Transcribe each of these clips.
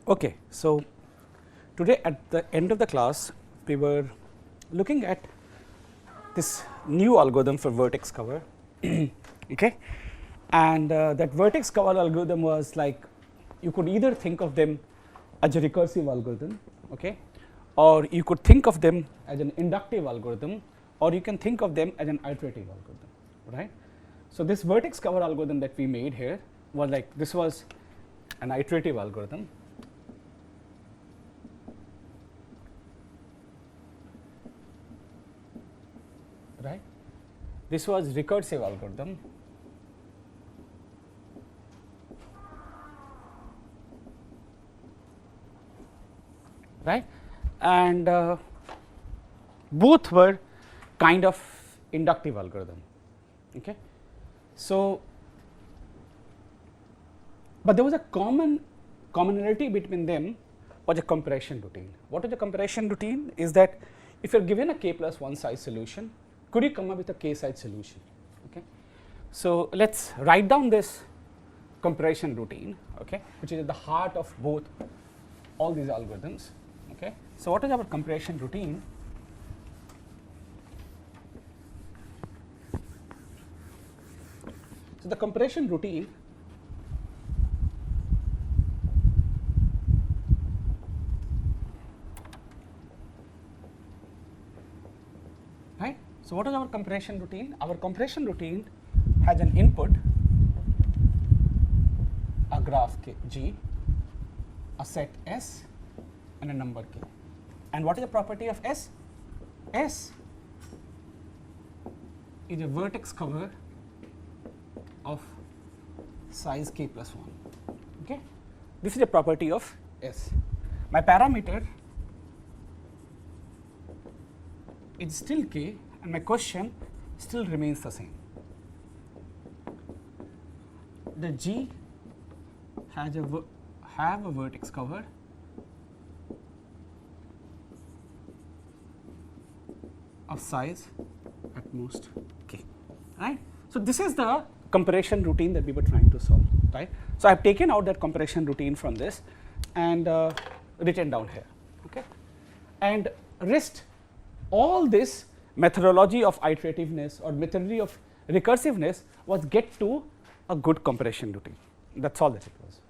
Okay, so today at the end of the class we were looking at this new algorithm for vertex cover okay, and that vertex cover algorithm was like you could either think of them as a recursive algorithm, okay, or you could think of them as an inductive algorithm, or you can think of them as an iterative algorithm, right. So this vertex cover algorithm that we made here was like this was an iterative algorithm. Right. This was recursive algorithm, right, and both were kind of inductive algorithm. Okay. So, but there was a commonality between them was a compression routine. What is the compression routine? Is that if you are given a k plus 1 size solution, could you come up with a k size solution? Okay. So, let us write down this compression routine, okay, which is at the heart of both all these algorithms. Okay. So, what is our compression routine? So, the compression routine right. So, what is our compression routine? Our compression routine has an input, a graph K, G, a set S and a number K. And what is the property of S? S is a vertex cover of size K plus 1. Okay. This is a property of S. My parameter is still K and my question still remains the same. The G has have a vertex cover of size at most K, right. So, this is the compression routine that we were trying to solve, right. So, I have taken out that compression routine from this and written down here, okay, and rest all this methodology of iterativeness or methodology of recursiveness was get to a good compression routine. That is all that it was.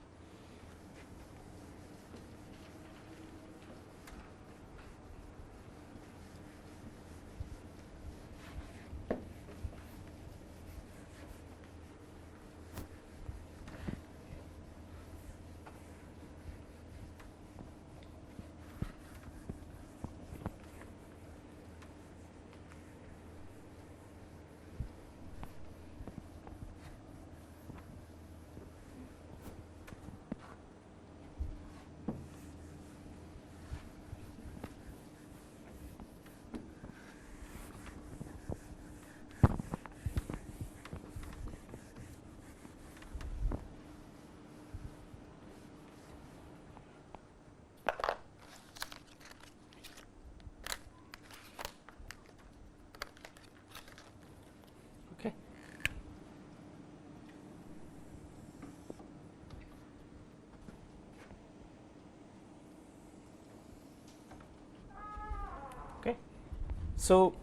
So,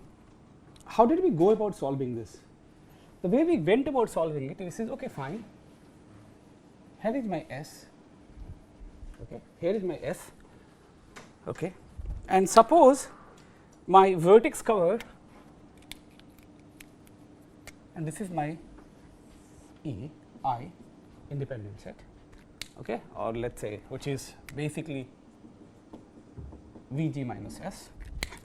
how did we go about solving this? The way we went about solving it is okay, fine, here is my S, okay, here is my S, okay, and suppose my vertex cover and this is my I independent set, okay, or let us say which is basically Vg minus S.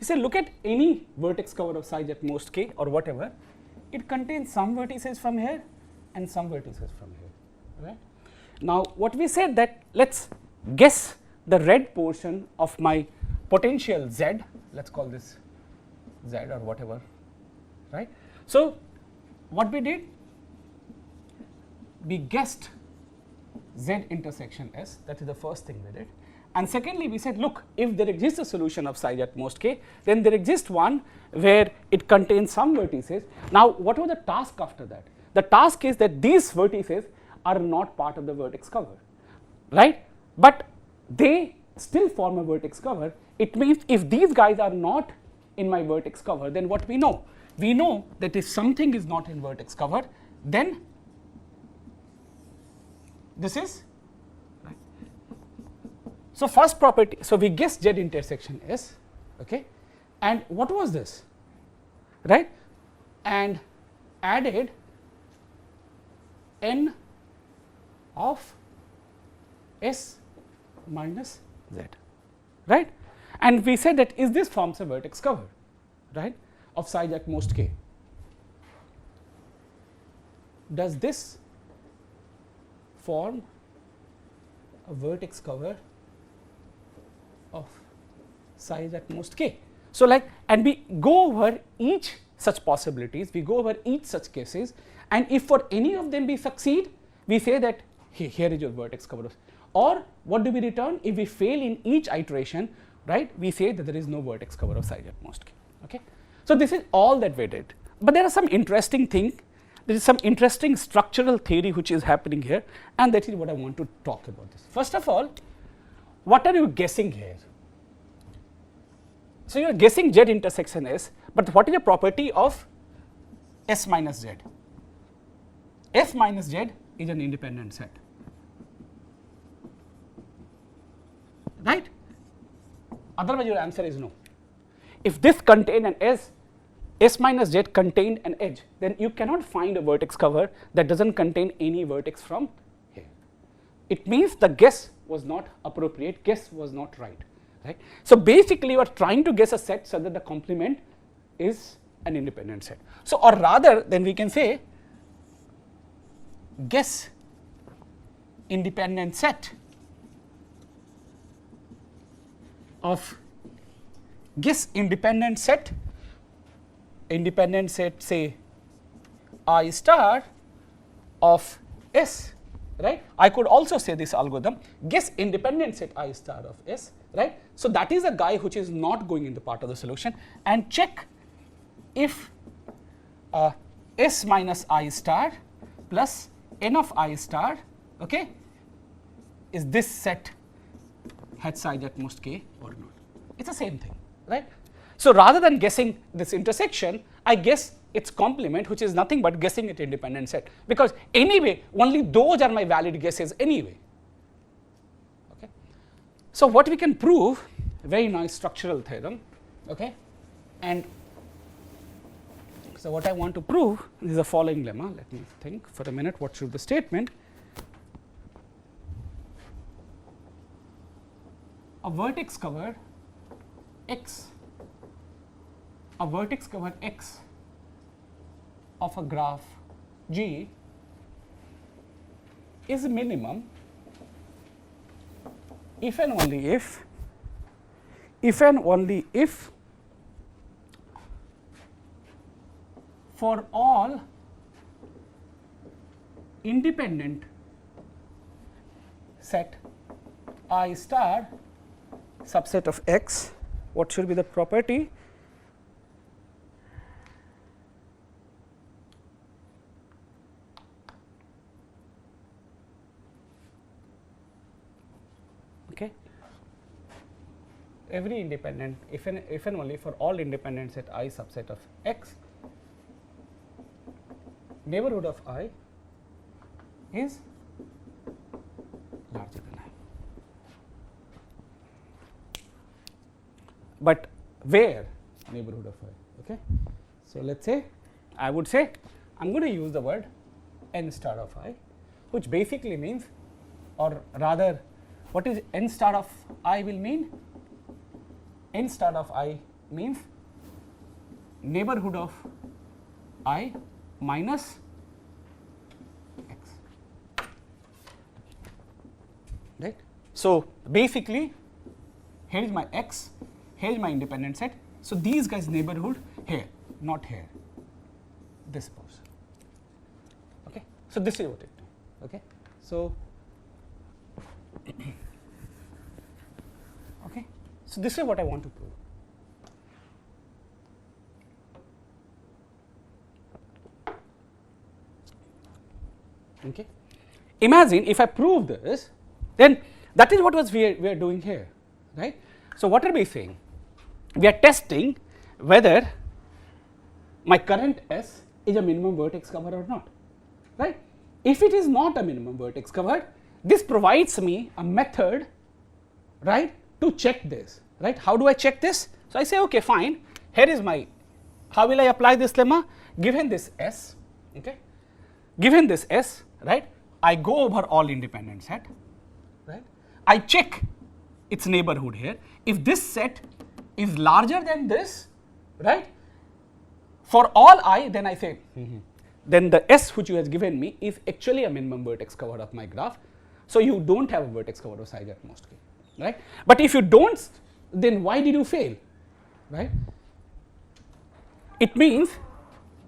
You say look at any vertex cover of size at most K or whatever, it contains some vertices from here and some vertices from here, right. Now, what we said that let us guess the red portion of my potential Z, let us call this Z or whatever, right. So, what we did? We guessed Z intersection S, that is the first thing we did. And secondly, we said look, if there exists a solution of size at most K, then there exists one where it contains some vertices. Now, what was the task after that? The task is that these vertices are not part of the vertex cover, right, but they still form a vertex cover. It means if these guys are not in my vertex cover, then what we know? We know that if something is not in vertex cover, then this is right. So first property, so we guess Z intersection S, okay, and what was this, right? And added n of S minus Z, right? And we said that is this forms a vertex cover, right, of size at most k. Does this form a vertex cover of size at most k? So like, and we go over each such possibilities, we go over each such cases, and if for any of them we succeed, we say that here is your vertex cover. Or what do we return? If we fail in each iteration, right, we say that there is no vertex cover of size at most k. Okay? So this is all that we did. But there are some interesting things, there is some interesting structural theory which is happening here, and that is what I want to talk about this. First of all, what are you guessing here? So you are guessing Z intersection S, but what is the property of S minus Z? S minus Z is an independent set, right? Otherwise your answer is no. If this contain an S minus Z contained an edge, then you cannot find a vertex cover that does not contain any vertex from here. It means the guess was not appropriate, guess was not right. Right. So basically you are trying to guess a set so that the complement is an independent set. So or rather then we can say guess independent set of say I star of S, right? I could also say this algorithm, guess independent set I star of S, right? So that is a guy which is not going in the part of the solution, and check if S minus I star plus n of I star, okay, is this set had size at most k or not. It's the same thing, right? So rather than guessing this intersection, I guess its complement, which is nothing but guessing it independent set, because anyway only those are my valid guesses anyway. Okay. So what we can prove, very nice structural theorem, okay, and so what I want to prove is the following lemma. Let me think for a minute what should the statement. A vertex cover X, a vertex cover X of a graph G is minimum if and only if for all independent set I star subset of X, what should be the property? Okay. Every independent, if and only for all independent set I subset of X, neighborhood of I is larger than I. But where neighborhood of I? Okay. So let's say I would say I'm going to use the word n star of I, which basically means, or rather, what is n star of I will mean? N star of I means neighborhood of I minus X, right? So basically, here is my X, here is my independent set. So these guys neighborhood here, not here, this person. Okay. So this is what it. Okay. So okay. So this is what I want to prove. Okay. Imagine if I prove this, then That is what we are doing here, right? So what are we saying? We are testing whether my current S is a minimum vertex cover or not, right? If it is not a minimum vertex cover, this provides me a method, right, to check this, right? How do I check this? So I say, okay, fine, here is my, how will I apply this lemma? Given this S, okay, given this S, right, I go over all independent set, right, I check its neighborhood here. If this set is larger than this, right, for all I, then I say, then the S which you have given me is actually a minimum vertex cover of my graph. So you don't have a vertex cover of size at most k, right? But if you don't, then why did you fail, right? It means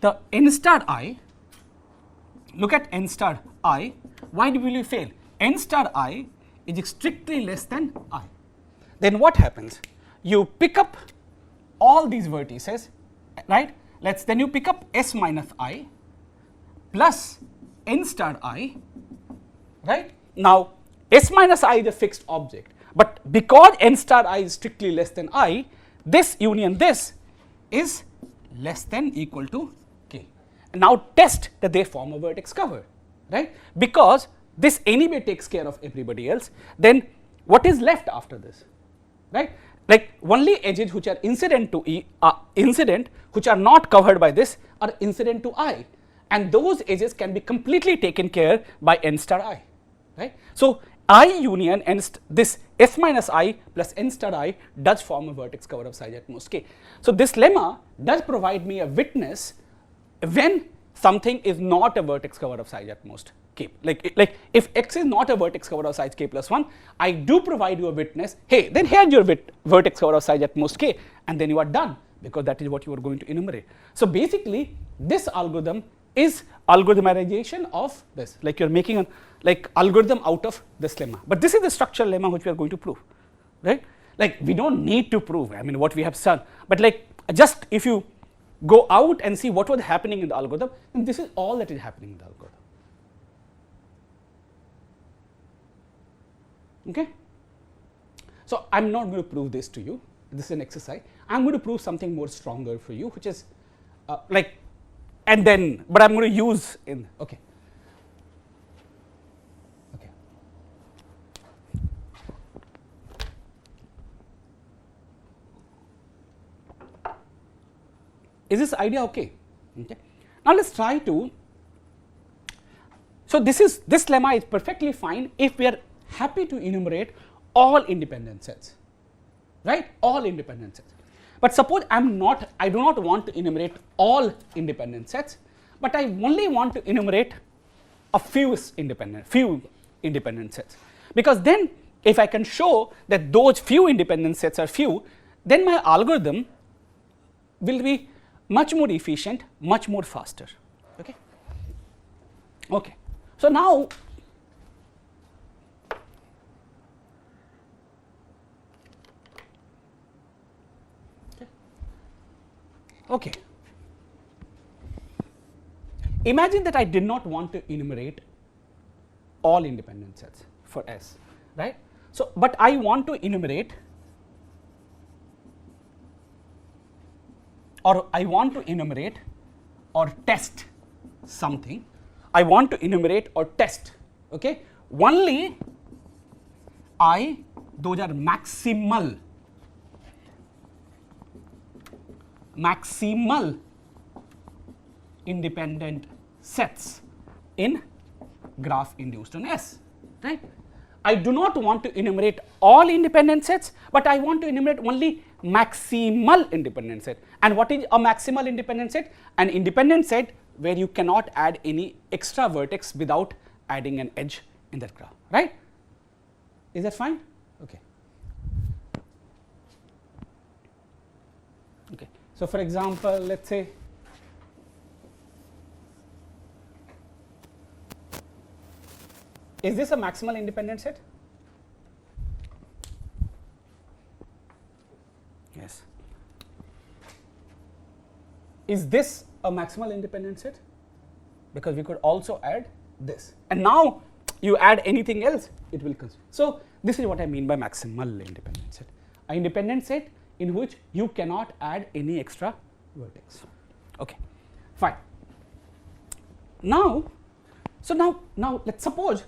the n star I, look at n star I, why will you fail? N star I is strictly less than I. Then what happens? You pick up all these vertices, right? Then you pick up S minus I plus n star I, right? Now, S minus I is a fixed object, but because n star I is strictly less than I, this union this is less than equal to k. Now test that they form a vertex cover, right? Because this anyway takes care of everybody else, then what is left after this, right? Like only edges which are incident to E which are not covered by this are incident to I, and those edges can be completely taken care by n star I, right? So I union this S minus I plus n star I does form a vertex cover of size at most k. So this lemma does provide me a witness when something is not a vertex cover of size at most k. Like if x is not a vertex cover of size k plus 1, I do provide you a witness, hey, then here's your vertex cover of size at most k, and then you are done, because that is what you are going to enumerate. So basically this algorithm is algorithmization of this, like you're making a algorithm out of this lemma. But this is the structural lemma which we are going to prove, right? Like we don't need to prove, I mean, what we have done, but like just if you go out and see what was happening in the algorithm, then this is all that is happening in the algorithm. Okay? So I'm not going to prove this to you, this is an exercise. I'm going to prove something more stronger for you, which is and then, but I'm going to use in, okay. Okay. Is this idea okay? Okay. Now let's try to, so this lemma is perfectly fine if we are happy to enumerate all independent sets, right? All independent sets. But suppose I do not want to enumerate all independent sets, but I only want to enumerate a few independent sets, because then if I can show that those few independent sets are few, then my algorithm will be much more efficient, much more faster. Okay. Okay. So now okay. Imagine that I did not want to enumerate all independent sets for S, right? So, but I want to enumerate, or I want to enumerate or test something. I want to enumerate or test, okay? Only those are maximal independent sets in graph induced on S, right? I do not want to enumerate all independent sets, but I want to enumerate only maximal independent set. And what is a maximal independent set? An independent set where you cannot add any extra vertex without adding an edge in that graph, right? Is that fine? Okay. Okay. So for example, let's say is this a maximal independent set? Yes. Is this a maximal independent set? Because we could also add this. And now you add anything else, it will consume. So this is what I mean by maximal independent set. An independent set in which you cannot add any extra vertex. Okay, fine. Now, so now let's suppose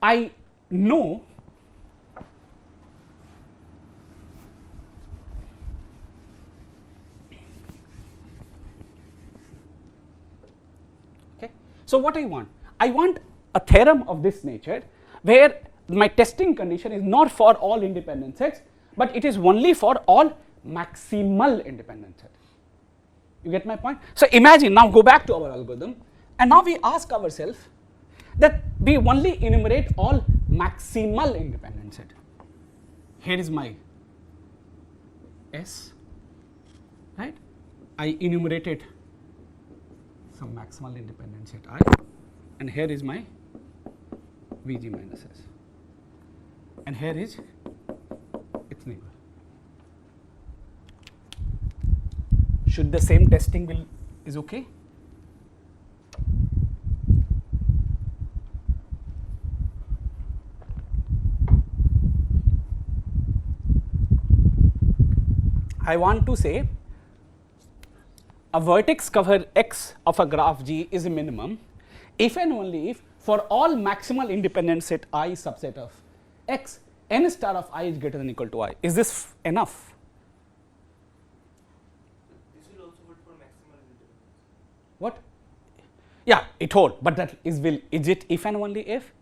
I know so what I want a theorem of this nature where my testing condition is not for all independent sets, but it is only for all maximal independent sets. You get my point? So imagine, now go back to our algorithm, and now we ask ourselves that we only enumerate all maximal independent set. Here is my S, right? I enumerated some maximal independent set I, and here is my Vg minus S, and here is its neighbor. Should the same testing is okay? I want to say a vertex cover X of a graph G is a minimum if and only if for all maximal independent set I subset of X, n star of I is greater than or equal to I. Is this enough? This will also hold for maximal independence. What? Yeah, it holds, but that is it if and only if?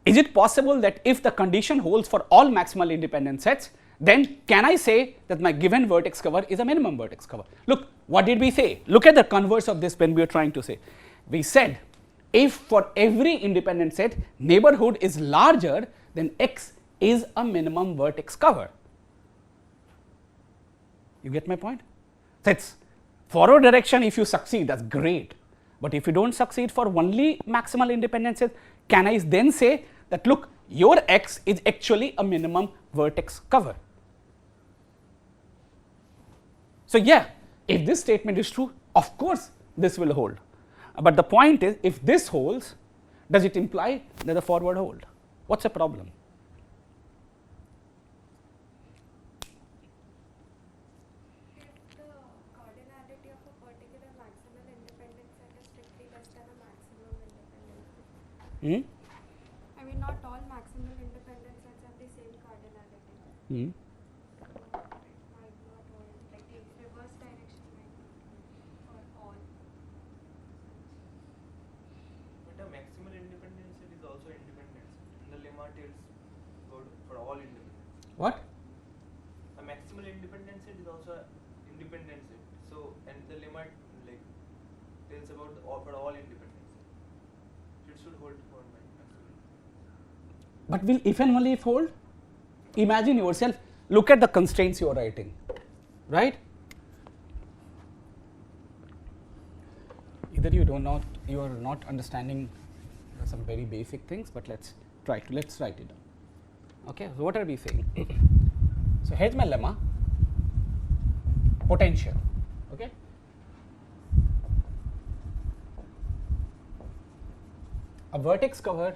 Is it possible that if the condition holds for all maximal independent sets, then can I say that my given vertex cover is a minimum vertex cover? Look, what did we say? Look at the converse of this when we were trying to say. We said if for every independent set neighborhood is larger, then X is a minimum vertex cover. You get my point? That's forward direction. If you succeed, that's great. But if you don't succeed for only maximal independent set, can I then say that look, your X is actually a minimum vertex cover? So yeah, if this statement is true, of course this will hold. But the point is, if this holds, does it imply that the forward hold? What's the problem? If the cardinality of a particular maximal independent set is strictly less than a maximum independent set. I mean, not all maximal independent sets have the same cardinality. Might not hold, like the reverse direction might not hold for all. But a maximal independent set is also independent set, and the lemma tells for all independent. What? A maximal independent set is also an independent set. So, and the lemma like tells about for all independent set. It should hold for maximal. But will if and only if hold? Imagine yourself, look at the constraints you are writing, right? Either you are not understanding some very basic things, but let's write it down. Okay, so what are we saying? So here's my lemma, potential, okay? A vertex cover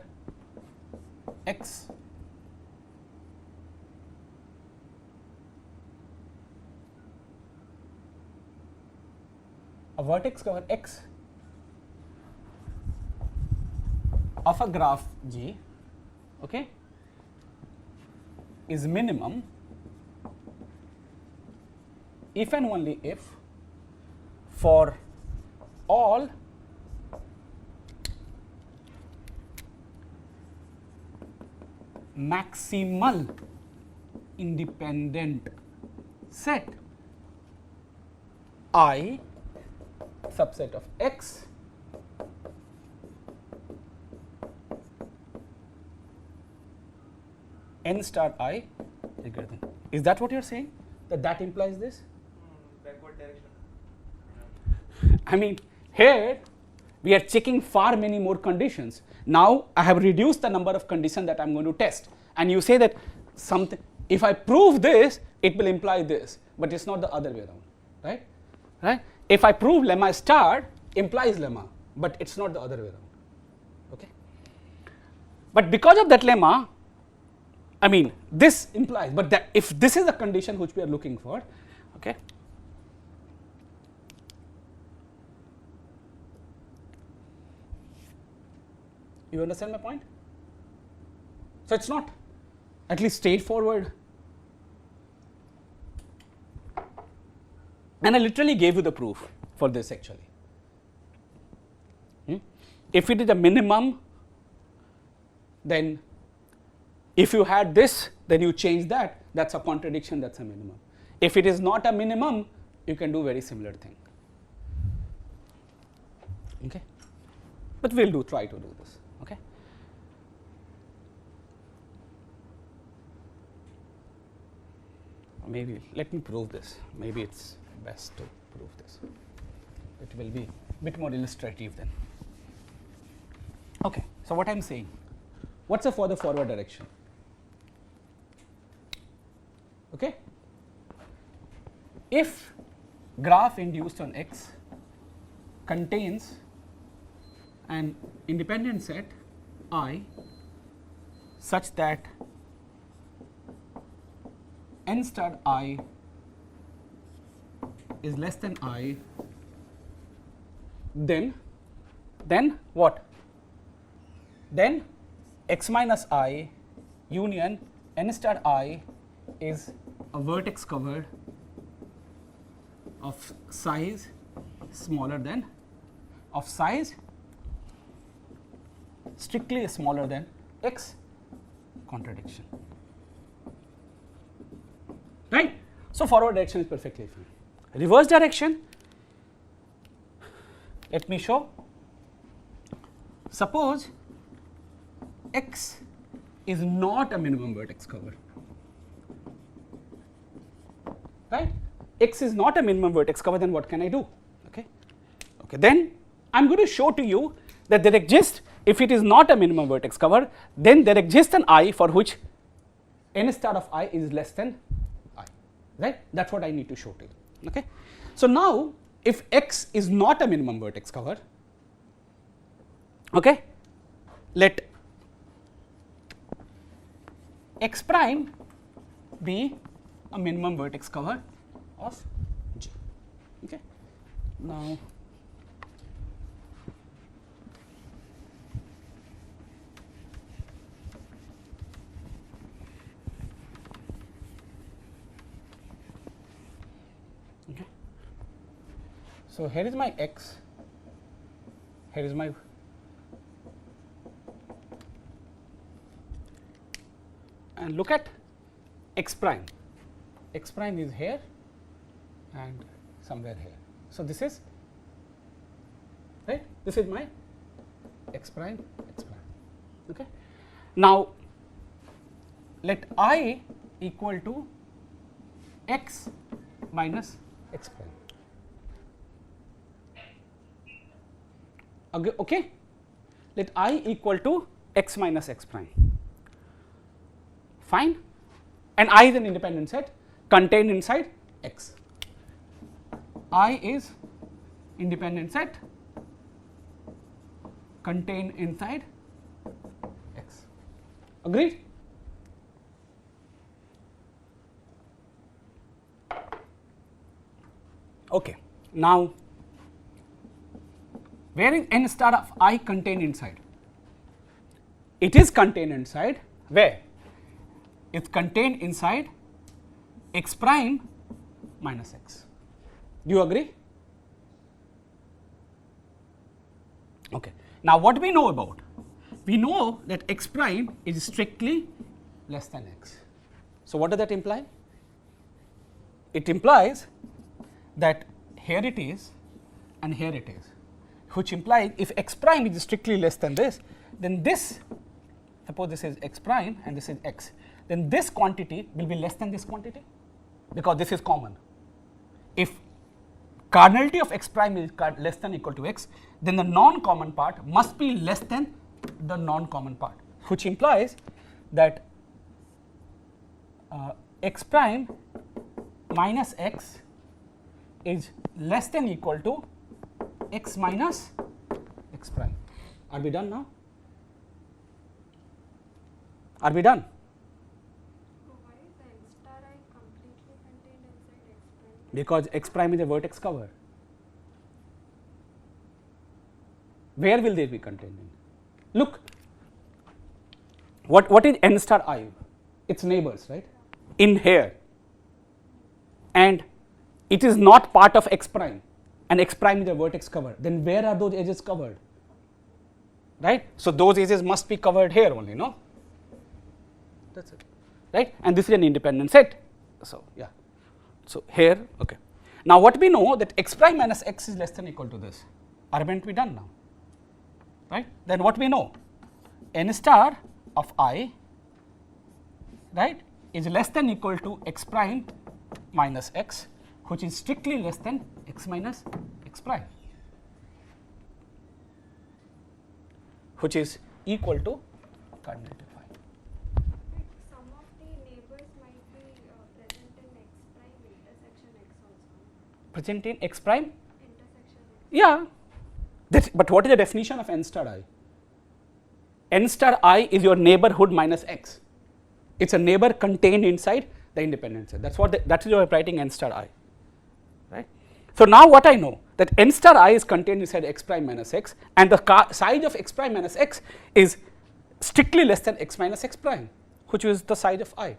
X X of a graph G, okay, is minimum if and only if for all maximal independent set I subset of X n star I is greater than. Is that what you're saying? That implies this? Backward direction. I mean, here we are checking far many more conditions. Now I have reduced the number of conditions that I'm going to test, and you say that something, if I prove this, it will imply this, but it's not the other way around, right? Right? If I prove lemma star implies lemma, but it's not the other way around. Okay. But because of that lemma, I mean this implies, but that if this is the condition which we are looking for, okay, you understand my point? So it's not at least straightforward, and I literally gave you the proof for this actually. If it is a minimum, then if you had this, then you change that, that's a contradiction, that's a minimum. If it is not a minimum, you can do very similar thing. Okay, but we'll try to do this. Okay. Maybe let me prove this. Maybe it's best to prove this. It will be a bit more illustrative then. Okay, so what I'm saying, what's the for the forward direction? Okay, if graph induced on X contains an independent set I such that n star I is less than I, then what? Then x minus I union n star I is a vertex covered of size smaller than, of size strictly smaller than x, contradiction, right? So forward direction is perfectly fine. Reverse direction, let me show. Suppose X is not a minimum vertex cover, right? X is not a minimum vertex cover, then what can I do? Okay, then I am going to show to you that there exists, if it is not a minimum vertex cover, then there exists an I for which n star of I is less than I, right? That is what I need to show to you. Okay. So now if X is not a minimum vertex cover, okay, let X prime be a minimum vertex cover of G. Okay. Now okay. So here is my X, here is my and look at X prime. X prime is here and somewhere here. So this is right. This is my X prime, X prime. Okay. Now let I equal to X minus X prime. Okay. Let I equal to X minus X prime. Fine, and I is an independent set contained inside X. I is independent set contained inside X. Agreed? Okay. Now, where is n star of I contained inside? It is contained inside where? It's contained inside X prime minus X. Do you agree? Okay. Now what do we know about? We know that X prime is strictly less than X. So what does that imply? It implies that here it is and here it is, which implies if X prime is strictly less than this, then this, suppose this is X prime and this is X, then this quantity will be less than this quantity because this is common. If cardinality of X prime is less than or equal to X, then the non-common part must be less than the non-common part, which implies that X prime minus X is less than or equal to X minus X prime. Are we done now? Are we done? So why is the n star I completely contained inside x prime? Because x prime is a vertex cover. Where will they be contained in? Look, what is n star I? Its neighbors, right? In here. And it is not part of x prime, and x prime is a vertex cover. Then where are those edges covered? Right? So those edges must be covered here only, no? That's it. Right? And this is an independent set. So yeah. So here, okay. Now what we know that x prime minus x is less than or equal to this. Aren't we done now? Right? Then what we know? N star of I, right, is less than or equal to x prime minus x, which is strictly less than x minus x prime, which is equal to, can't identify. Like some of the neighbors might be present in x prime intersection x also. Present in x prime? Intersection x. Yeah. But what is the definition of n star I? N star I is your neighborhood minus x. It's a neighbor contained inside the independent set. That's what that is why I'm writing n star I. Right? So now what I know that n star I is contained inside x prime minus x, and the size of x prime minus x is strictly less than x minus x prime, which is the size of I.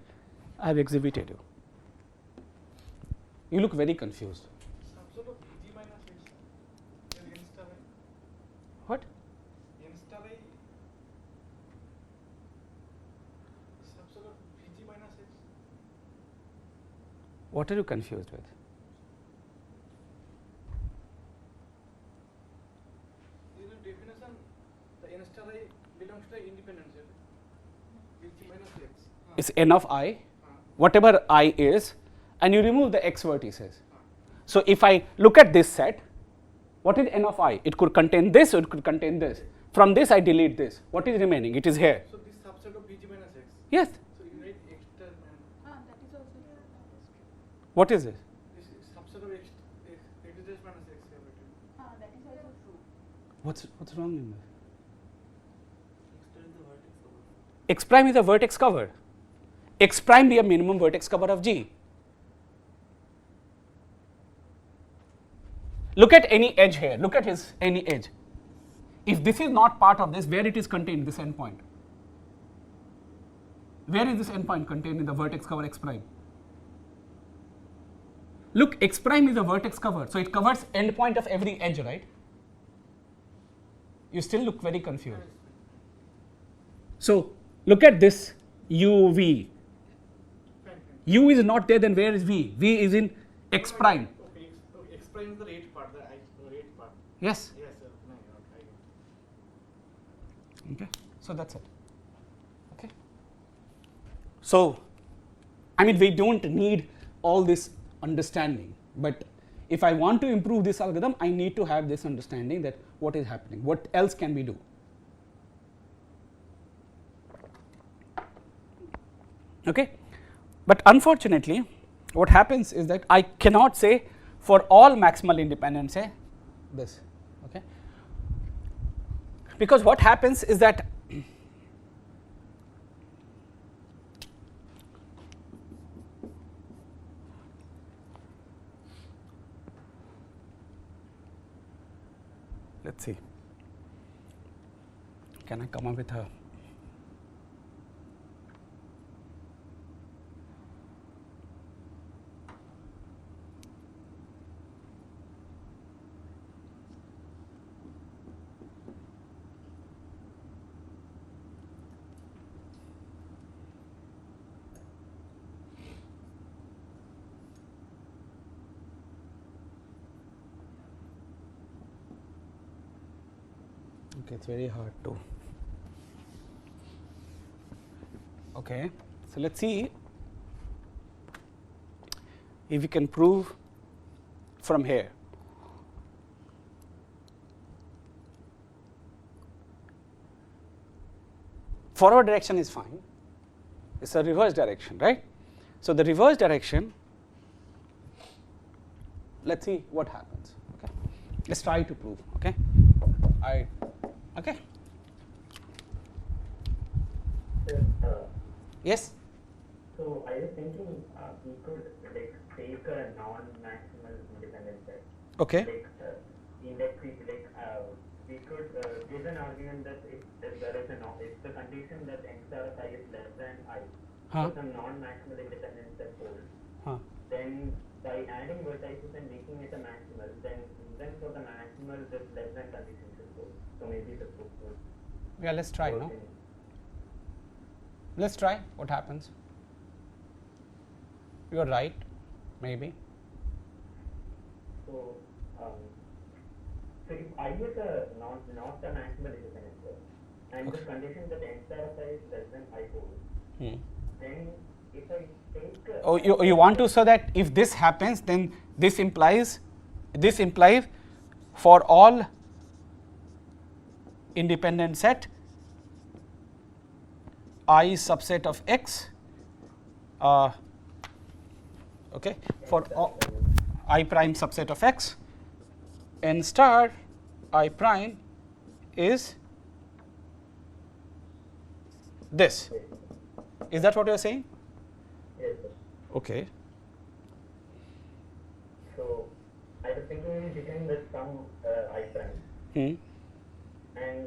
I have exhibited you. You look very confused. Subset of Vg minus x and n star I. What? N star I. Subset of Vg minus x. What are you confused with? In the definition, the n star I belongs to the independent set. Vg minus x. It's n of I, whatever I is, and you remove the x vertices. So if I look at this set, what is n of I? It could contain this or it could contain this. From this I delete this. What is remaining? It is here. So this subset of Vg minus x. Yes. So you write x star and That is also true. What is this? this is subset of x dash minus x. You have written. That is also true. What's wrong in this? X star is the vertex cover. X prime is a vertex cover. X prime be a minimum vertex cover of G. Look at any edge here. Look at any edge. If this is not part of this, where it is contained, this endpoint? Where is this endpoint contained in the vertex cover x prime? Look, x prime is a vertex cover, so it covers endpoint of every edge, right? You still look very confused. So look at this UV. U is not there, then where is V? V is in x prime. Okay, x prime is the rate part, the rate part. Yes. Yes, sir. No, I Okay. So that's it. Okay. So, I mean, we don't need all this understanding, but if I want to improve this algorithm, I need to have this understanding that what is happening. What else can we do? Okay. But unfortunately, what happens is that I cannot say for all maximal independent say this, okay? Because what happens is that let's see, can I come up with a okay, it's very hard to. Okay, so let's see if we can prove from here. Forward direction is fine. It's a reverse direction, right? So the reverse direction, let's see what happens. Okay, let's try to prove. Okay, okay. Yes? So I was thinking we could like take a non-maximal independent set. Okay. Like index we could give an argument that if there is if the condition that n star of I is less than I Huh? for some non-maximal independent set holds, Huh. then by adding vertices and making it a maximal, then for the maximal this less than condition should hold. So maybe the proof would Yeah, let's try, work no? in- Let's try what happens. You are right, maybe. So, so if I is not a maximal independent set, and the condition that n star of I is less than I hold, then if I take Oh, you want to show that if this happens, then this implies for all independent set I is subset of X, okay, for all I prime subset of X, n star I prime is this. Is that what you are saying? yes, sir. Okay. So I was thinking we begin with some I prime, and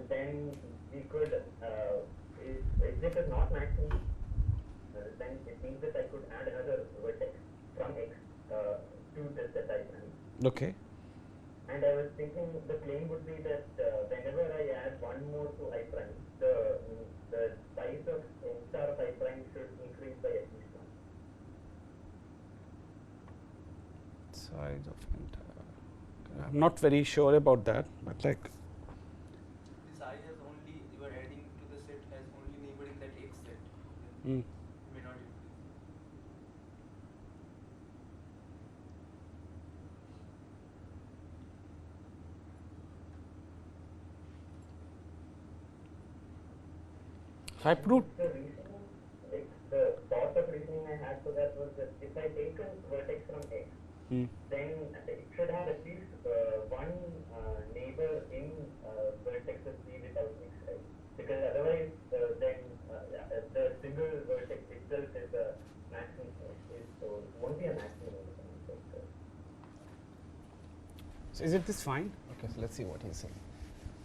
then we could if this is not maximum, then it means that I could add another vertex from X to this set I prime. Okay. And I was thinking the claim would be that whenever I add one more to I prime, the size of n star of I prime should increase by at least one. Size of entire. I'm not very sure about that, but like. This I has only, you are adding to the set has only neighbor in that X set. Mm. May not increase. So I proved. The reasoning, like the sort of reasoning I had for that was that if I take a vertex from X, then it should have at least one neighbor in vertexes C without X, right? Because otherwise, then the single vertex itself is a maximum, so it won't be a maximum. So is it this fine? Okay, so let's see what he's saying.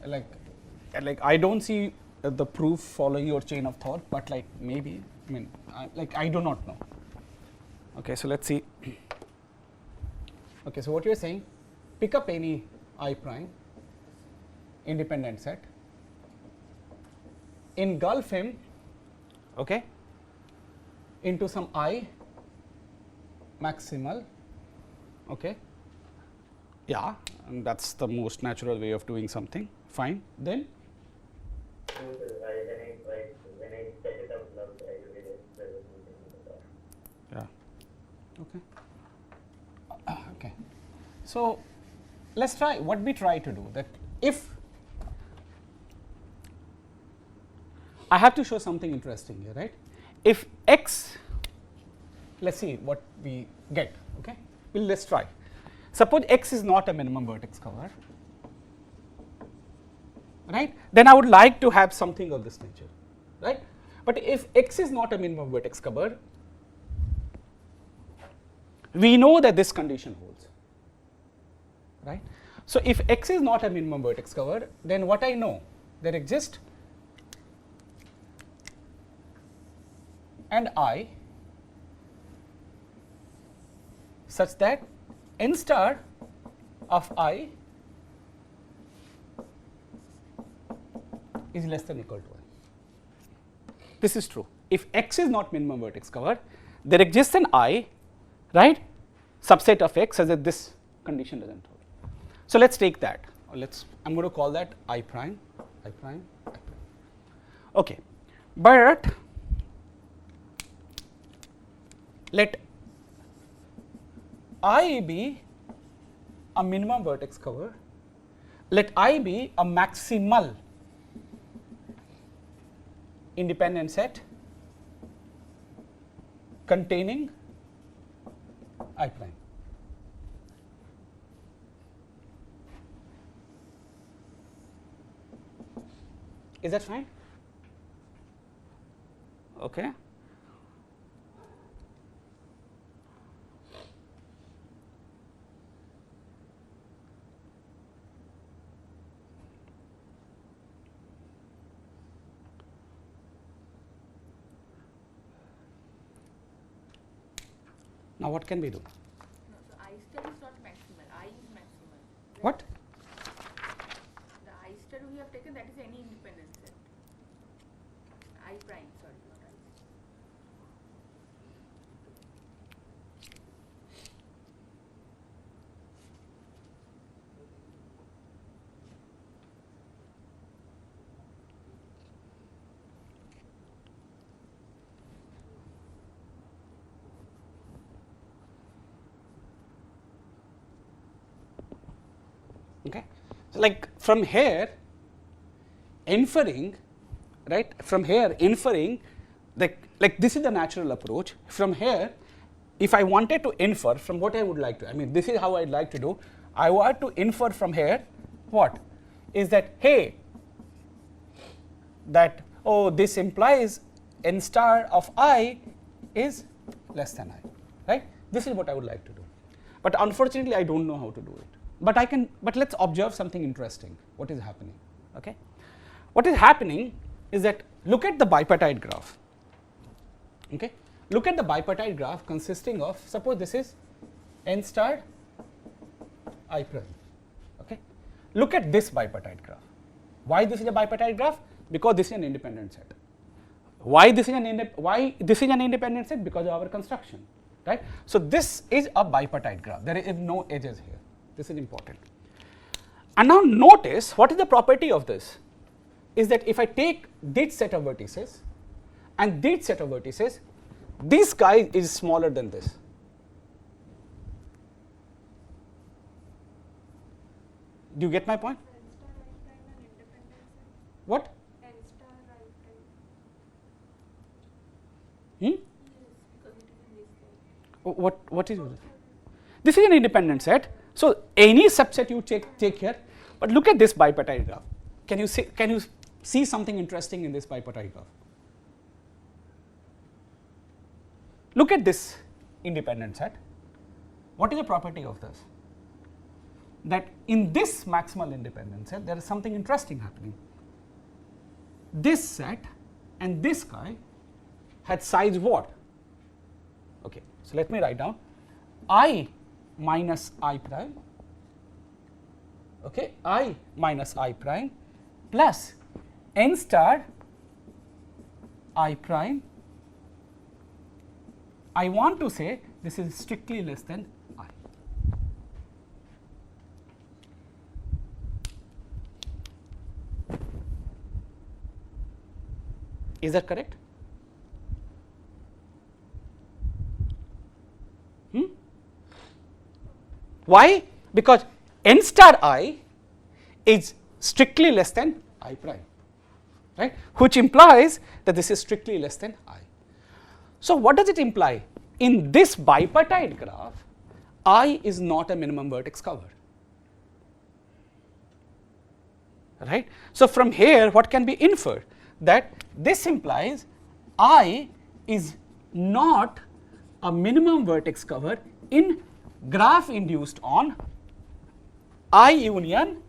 Like I don't see the proof following your chain of thought, but like maybe, I mean, I do not know. Okay, so let's see. Okay, so what you're saying, pick up any I prime independent set, engulf him, okay, into some I maximal, okay. Yeah, and that's the most natural way of doing something. Fine. Then When I said it out loud, I realized there was something in the thought. yeah. Okay. Okay. So let's try what we try to do. That if I have to show something interesting here, right? If X, let's see what we get. Okay. Let's try. Suppose X is not a minimum vertex cover, right? Then I would like to have something of this nature, right? But if X is not a minimum vertex cover, we know that this condition holds, right? So if X is not a minimum vertex cover, then what I know, there exists and I such that n star of I is less than or equal to I. This is true. If X is not minimum vertex cover, there exists an I, right, subset of X such that this condition doesn't hold. So let's take that. Or I'm going to call that I prime, I prime, I prime. Okay, but let I be a minimum vertex cover, let I be a maximal independent set containing I prime. Is that fine? Okay. Now what can we do? No, so I star is not maximal. I is maximal. Right? What? The I star we have taken, that is any independent set. I prime, sorry, not I. Okay. So like from here, inferring, right? From here, inferring, like this is the natural approach. From here, if I wanted to infer from what I would like to, I mean, this is how I'd like to do. I want to infer from here, what is that? Hey, that oh, this implies n star of I is less than I, right? This is what I would like to do. But unfortunately, I don't know how to do it. But I can. But let's observe something interesting. What is happening? Okay. What is happening is that look at the bipartite graph. Okay. Look at the bipartite graph consisting of, suppose this is n star I prime. Okay. Look at this bipartite graph. Why this is a bipartite graph? Because this is an independent set. Why this is an independent set? Because of our construction, right? So this is a bipartite graph. There is no edges here. This is important. And now notice what is the property of this is that if I take this set of vertices and this set of vertices, this guy is smaller than this. Do you get my point? N star I prime and independent set. What? N star I prime. Hmm? Because it is in this case. What is this? This is an independent set. So any subset you take here, but look at this bipartite graph. Can you see something interesting in this bipartite graph? Look at this independent set. What is the property of this? That in this maximal independent set, there is something interesting happening. This set and this guy had size what? Okay, so let me write down I minus I prime, okay, I minus I prime plus n star I prime. I want to say this is strictly less than I. Is that correct? Why? Because n star I is strictly less than I prime, right? Which implies that this is strictly less than I. So what does it imply? In this bipartite graph, I is not a minimum vertex cover, right? So from here, what can be inferred? That this implies I is not a minimum vertex cover in graph induced on I union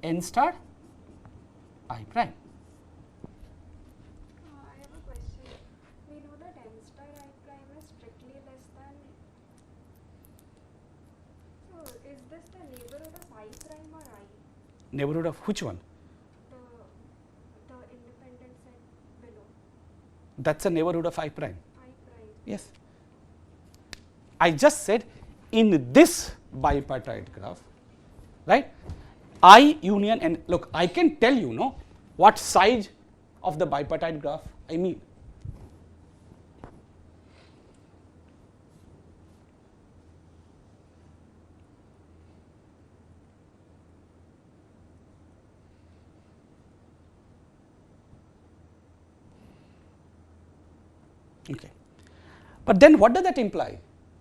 n star I prime. I have a question. We know that n star I prime is strictly less than. So is this the neighborhood of I prime or I? Neighborhood of which one? The independent set below. That's a neighborhood of I prime. I prime. Yes. I just said in this bipartite graph, right? I union and look, I can tell you, no, what size of the bipartite graph I mean. Okay. But then what does that imply?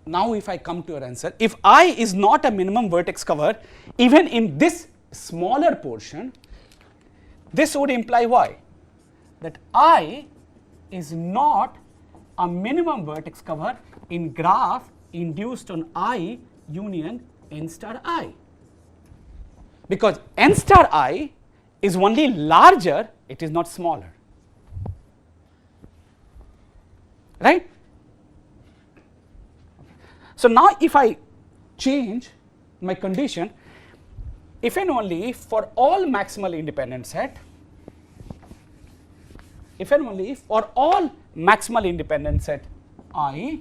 Now if I come to your answer, if I is not a minimum vertex cover, even in this smaller portion, this would imply why? That I is not a minimum vertex cover in graph induced on I union n star I. Because n star I is only larger, it is not smaller. Right? So now if I change my condition, if and only if for all maximal independent set, if and only if for all maximal independent set I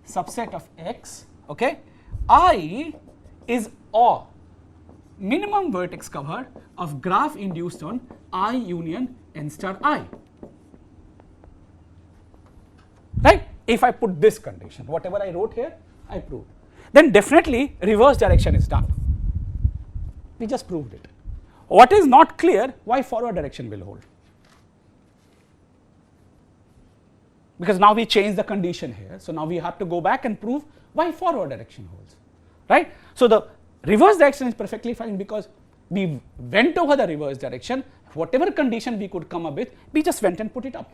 subset of x, okay, I is a minimum vertex cover of graph induced on I union n star I, right? If I put this condition, whatever I wrote here, I proved, then definitely reverse direction is done. We just proved it. What is not clear, why forward direction will hold? Because now we change the condition here, so now we have to go back and prove why forward direction holds, right? So the reverse direction is perfectly fine because we went over the reverse direction, whatever condition we could come up with, we just went and put it up,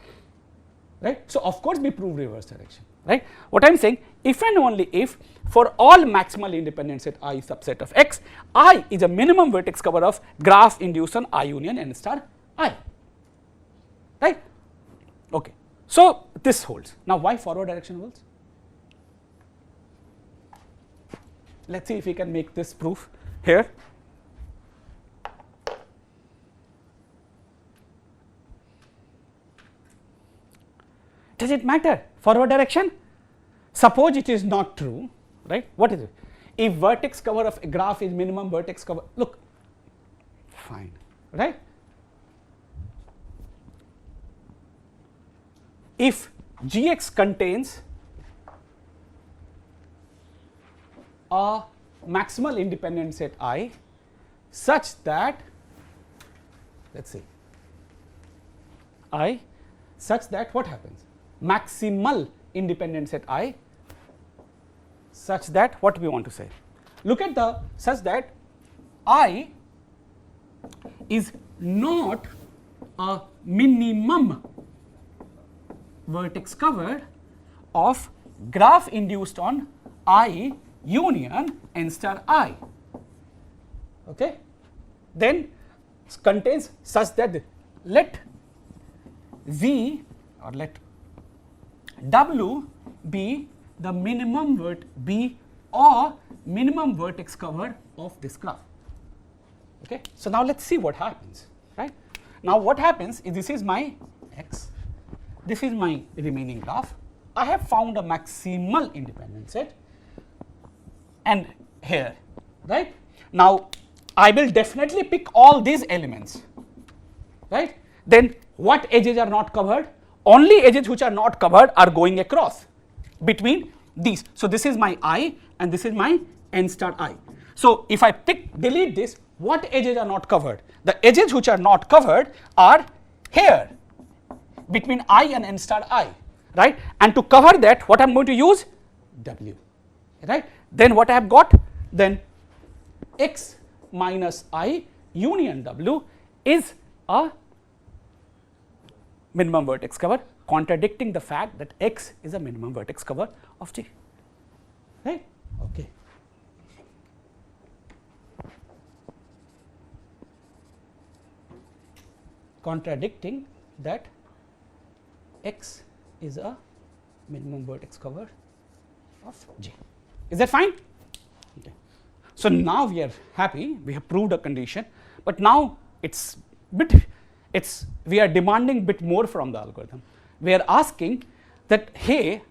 right? So of course we prove reverse direction, right? What I am saying, if and only if for all maximal independent set I subset of x, I is a minimum vertex cover of graph induced on I union n star I, right? Okay. So this holds. Now why forward direction holds? Let's see if we can make this proof here. Does it matter forward direction? Suppose it is not true, right? What is it? If vertex cover of a graph is minimum vertex cover, look, fine, right? If Gx contains a maximal independent set I such that, let's see, I such that what happens? Maximal independent set I such that what we want to say? Look at the such that I is not a minimum vertex cover of graph induced on I union n star I, okay, then contains such that let V or let W be the minimum minimum vertex cover of this graph, okay. So now let's see what happens, right? Now what happens is this is my x, this is my remaining graph. I have found a maximal independent set and here, right? Now I will definitely pick all these elements, right? Then what edges are not covered? Only edges which are not covered are going across between these. So this is my I and this is my n star I. So if I delete this, what edges are not covered? The edges which are not covered are here between I and n star I, right? And to cover that, what I am going to use? W, right? Then what I have got? Then x minus I union W is a minimum vertex cover, contradicting the fact that x is a minimum vertex cover of G, right? Okay. Contradicting that x is a minimum vertex cover of J. Is that fine? Okay. So now we are happy, we have proved a condition, but now we are demanding bit more from the algorithm. We are asking that, hey,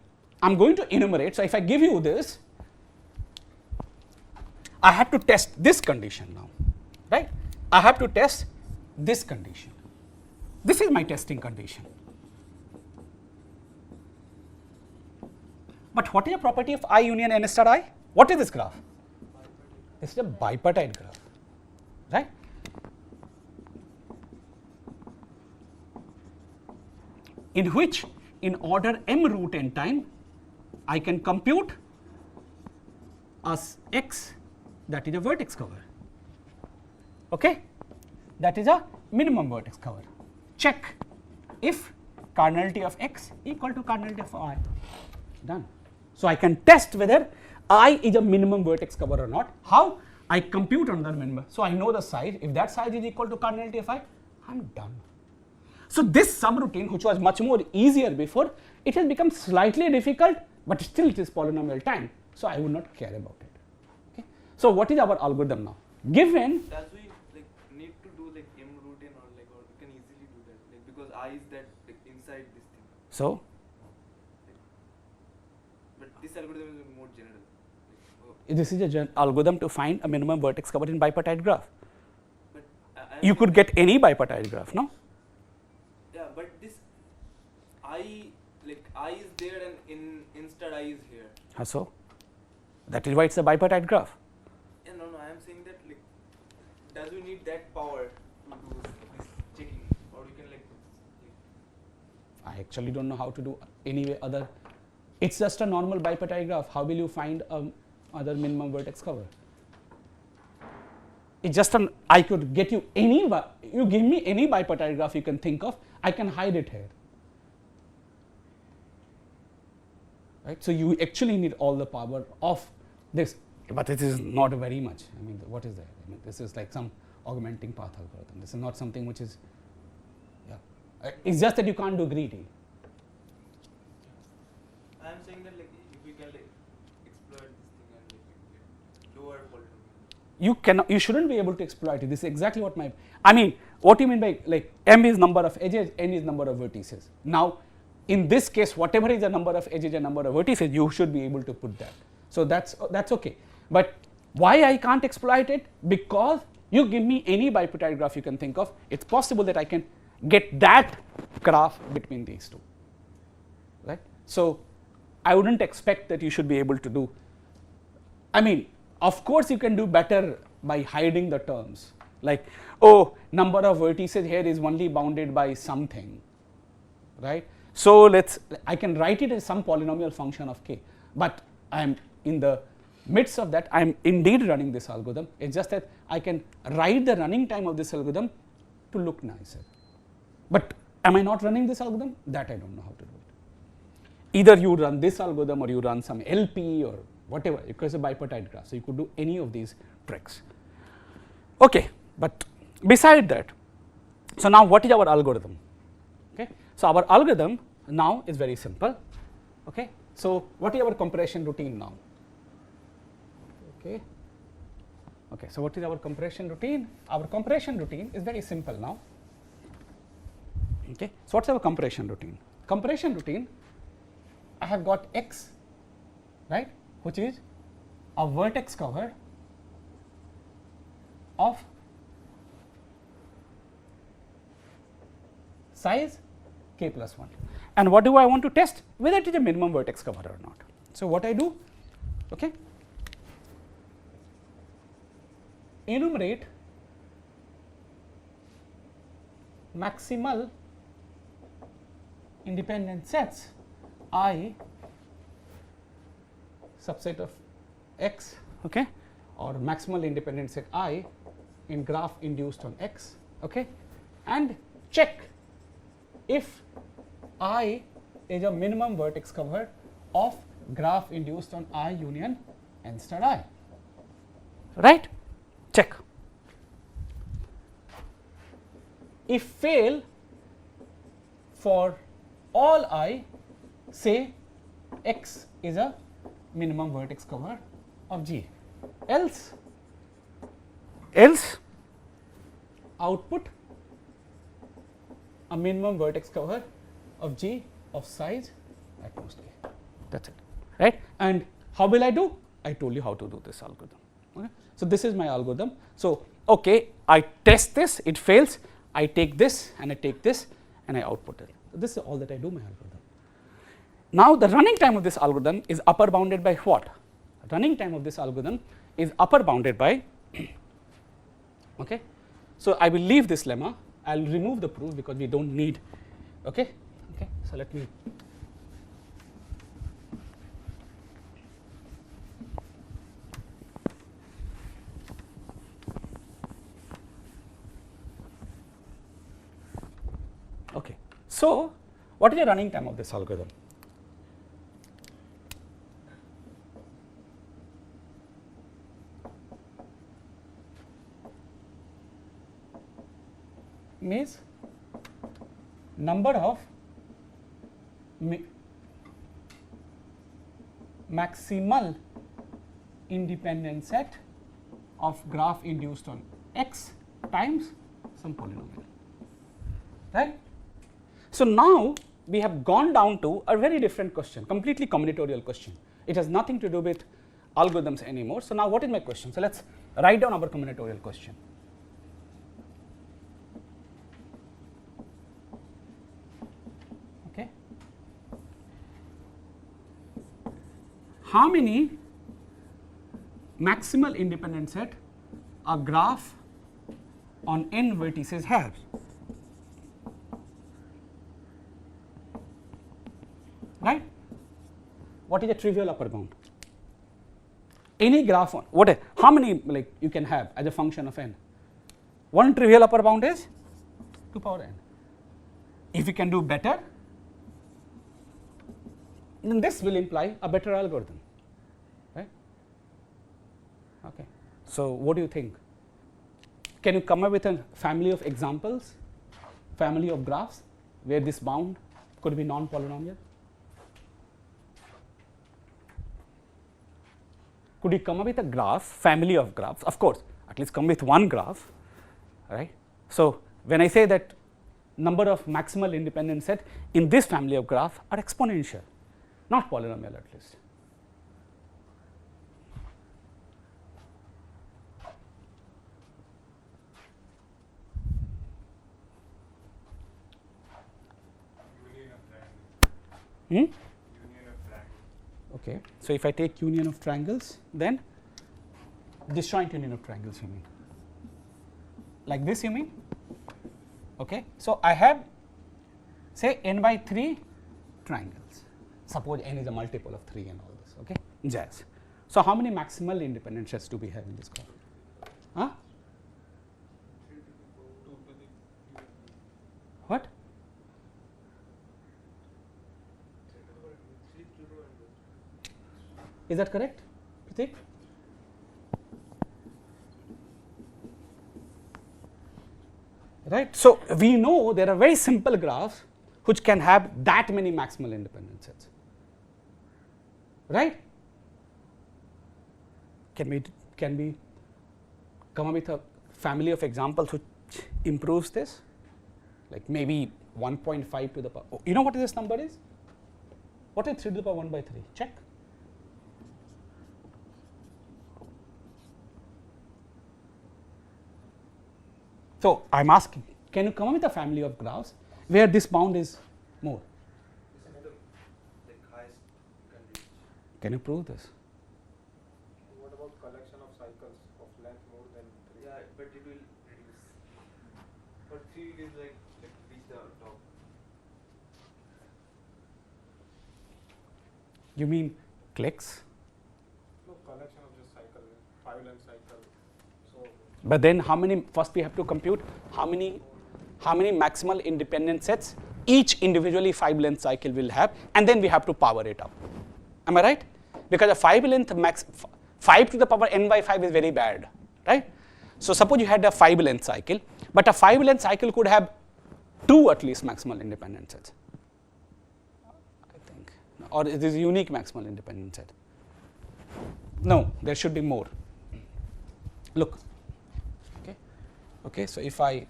I'm going to enumerate. So if I give you this, I have to test this condition now, right? I have to test this condition. This is my testing condition. But what is the property of I union n star I? What is this graph? This is a bipartite graph, right? In which, in order m root n time, I can compute as x, that is a vertex cover, okay? That is a minimum vertex cover. Check if cardinality of x equal to cardinality of I. Done. So I can test whether I is a minimum vertex cover or not. How? I compute on the minimum. So I know the size. If that size is equal to cardinality of I, I'm done. So this subroutine, which was much more easier before, it has become slightly difficult, but still it is polynomial time. So I would not care about it. Okay. So what is our algorithm now? Given Does we like need to do like m root n or like, or we can easily do that like, because I is that like inside this thing. so But this algorithm is more general. Like, this is a algorithm to find a minimum vertex cover in bipartite graph. but You could get any bipartite graph, no? yeah, but this I like I is there and instead I is here. How so? That is why it's a bipartite graph. Yeah, no, I am saying that like, does we need that power to do this checking, or we can like I actually don't know how to do any way other. It's just a normal bipartite graph. How will you find other minimum vertex cover? It's just an, I could get you any, you give me any bipartite graph you can think of, I can hide it here. Right? So you actually need all the power of this, but it is not very much. I mean, what is that? I mean, this is like some augmenting path algorithm. This is not something which is, yeah. It's just that you can't do greedy. I am saying that like if we can like exploit this thing and like get lower polynomial. You cannot, you shouldn't be able to exploit it. This is exactly what my, I mean, what do you mean by like m is number of edges, n is number of vertices. Now, in this case, whatever is the number of edges and number of vertices, you should be able to put that. So that's okay. But why I can't exploit it? Because you give me any bipartite graph you can think of, it's possible that I can get that graph between these two, right? So I wouldn't expect that you should be able to do, I mean, of course you can do better by hiding the terms, like, oh, number of vertices here is only bounded by something, right? So I can write it as some polynomial function of k, but I am in the midst of that, I am indeed running this algorithm. It's just that I can write the running time of this algorithm to look nicer. But am I not running this algorithm? That I don't know how to do it. Either you run this algorithm or you run some LP or whatever, because it's a bipartite graph. So you could do any of these tricks. Okay, but beside that, so now what is our algorithm? Okay, so our algorithm now is very simple. Okay, so what is our compression routine now? Okay, okay, so what is our compression routine? Our compression routine is very simple now. Okay, so what's our compression routine? Compression routine, I have got X, right, which is a vertex cover of size k plus 1. And what do I want to test? Whether it is a minimum vertex cover or not. So what I do, okay, enumerate maximal independent sets I subset of X, okay, or maximal independent set I in graph induced on X, okay, and check if I is a minimum vertex cover of graph induced on I union n star I, right? Check. If fail for all I, say X is a minimum vertex cover of G, else output a minimum vertex cover of G of size at most k. That's it, right? And how will I do? I told you how to do this algorithm. Okay? So this is my algorithm. So okay, I test this, it fails, I take this and I take this and I output it. So this is all that I do my algorithm. Now the running time of this algorithm is upper bounded by what? Running time of this algorithm is upper bounded by okay. So I will leave this lemma, I will remove the proof because we don't need, okay. Okay, so let me okay. So what is the running time of this algorithm? Means number of maximal independent set of graph induced on X times some polynomial, right? So now we have gone down to a very different question, completely combinatorial question. It has nothing to do with algorithms anymore. So now what is my question? So let's write down our combinatorial question. Okay. How many maximal independent set a graph on n vertices has? Right? What is a trivial upper bound? Any graph on what? How many like you can have as a function of n? One trivial upper bound is 2 power n. If you can do better, then this will imply a better algorithm, right? Okay. So what do you think? Can you come up with a family of examples, family of graphs where this bound could be non-polynomial? Could you come up with a graph, family of graphs? Of course, at least come with one graph, right? So when I say that number of maximal independent set in this family of graph are exponential, not polynomial at least. Union of triangles. Okay. So if I take union of triangles, then disjoint union of triangles you mean? Like this you mean? Okay. So I have say n by 3 triangles. Suppose n is a multiple of 3 and all this. Okay. Jazz. So how many maximal independent sets do we have in this graph? Huh? What? Is that correct, Pratik? Right. So we know there are very simple graphs which can have that many maximal independent sets. Right? Can we come up with a family of examples which improves this? Like maybe 1.5 to the power. Oh, you know what this number is? What is 3 to the power 1 by 3? Check. So I'm asking, can you come up with a family of graphs where this bound is more? Like highest you can reach. Can you prove this? What about collection of cycles of length more than 3? Yeah, but it will reduce. For 3 it is like reach the top. You mean clicks? No, collection of just cycle, 5 length cycle. So But then how many, first we have to compute how many maximal independent sets each individually 5 length cycle will have, and then we have to power it up. Am I right? Because a 5 length 5 to the power n by 5 is very bad, right? So suppose you had a 5 length cycle, but a 5 length cycle could have 2 at least maximal independent sets, I think, or it is a unique maximal independent set. No, there should be more. Look. Okay, so if I,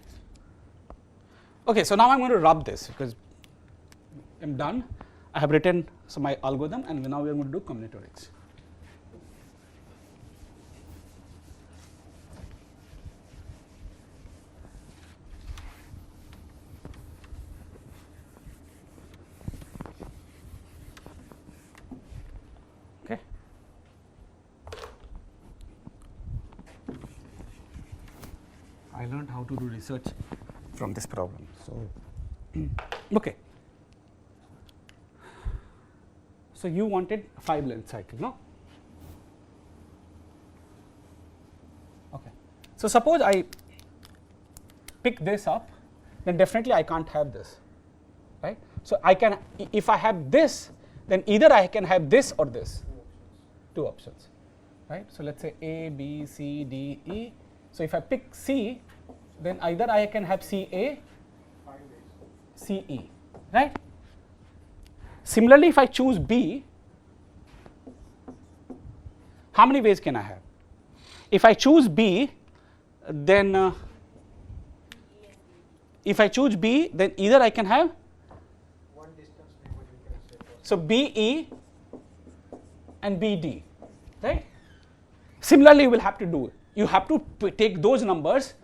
okay, so now I'm going to rub this because I'm done. I have written my algorithm, and now we are going to do combinatorics. Okay. I learned how to do research from this problem. So, okay. So you wanted a 5 length cycle, no? Okay. So suppose I pick this up, then definitely I can't have this, right? So I can, if I have this, then either I can have this or this, 2 options, right? So let's say A, B, C, D, E. So if I pick C, then either I can have CA, CE, right? Similarly, if I choose B, how many ways can I have? If I choose B, then if I choose B, then either I can have One distance neighbor you can say. so BE and BD, right? Similarly, you will have to do, you have to take those numbers,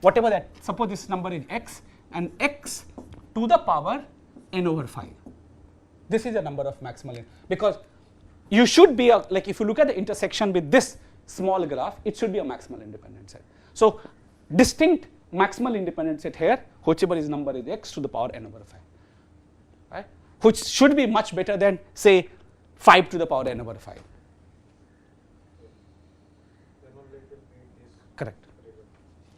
whatever that, suppose this number is x, and x to the power n over 5. This is the number of maximal, because you should be, like if you look at the intersection with this small graph, it should be a maximal independent set. So distinct maximal independent set here, whichever is number is x to the power n over 5, right? Which should be much better than say 5 to the power n over 5. Then only it will be this Correct. result.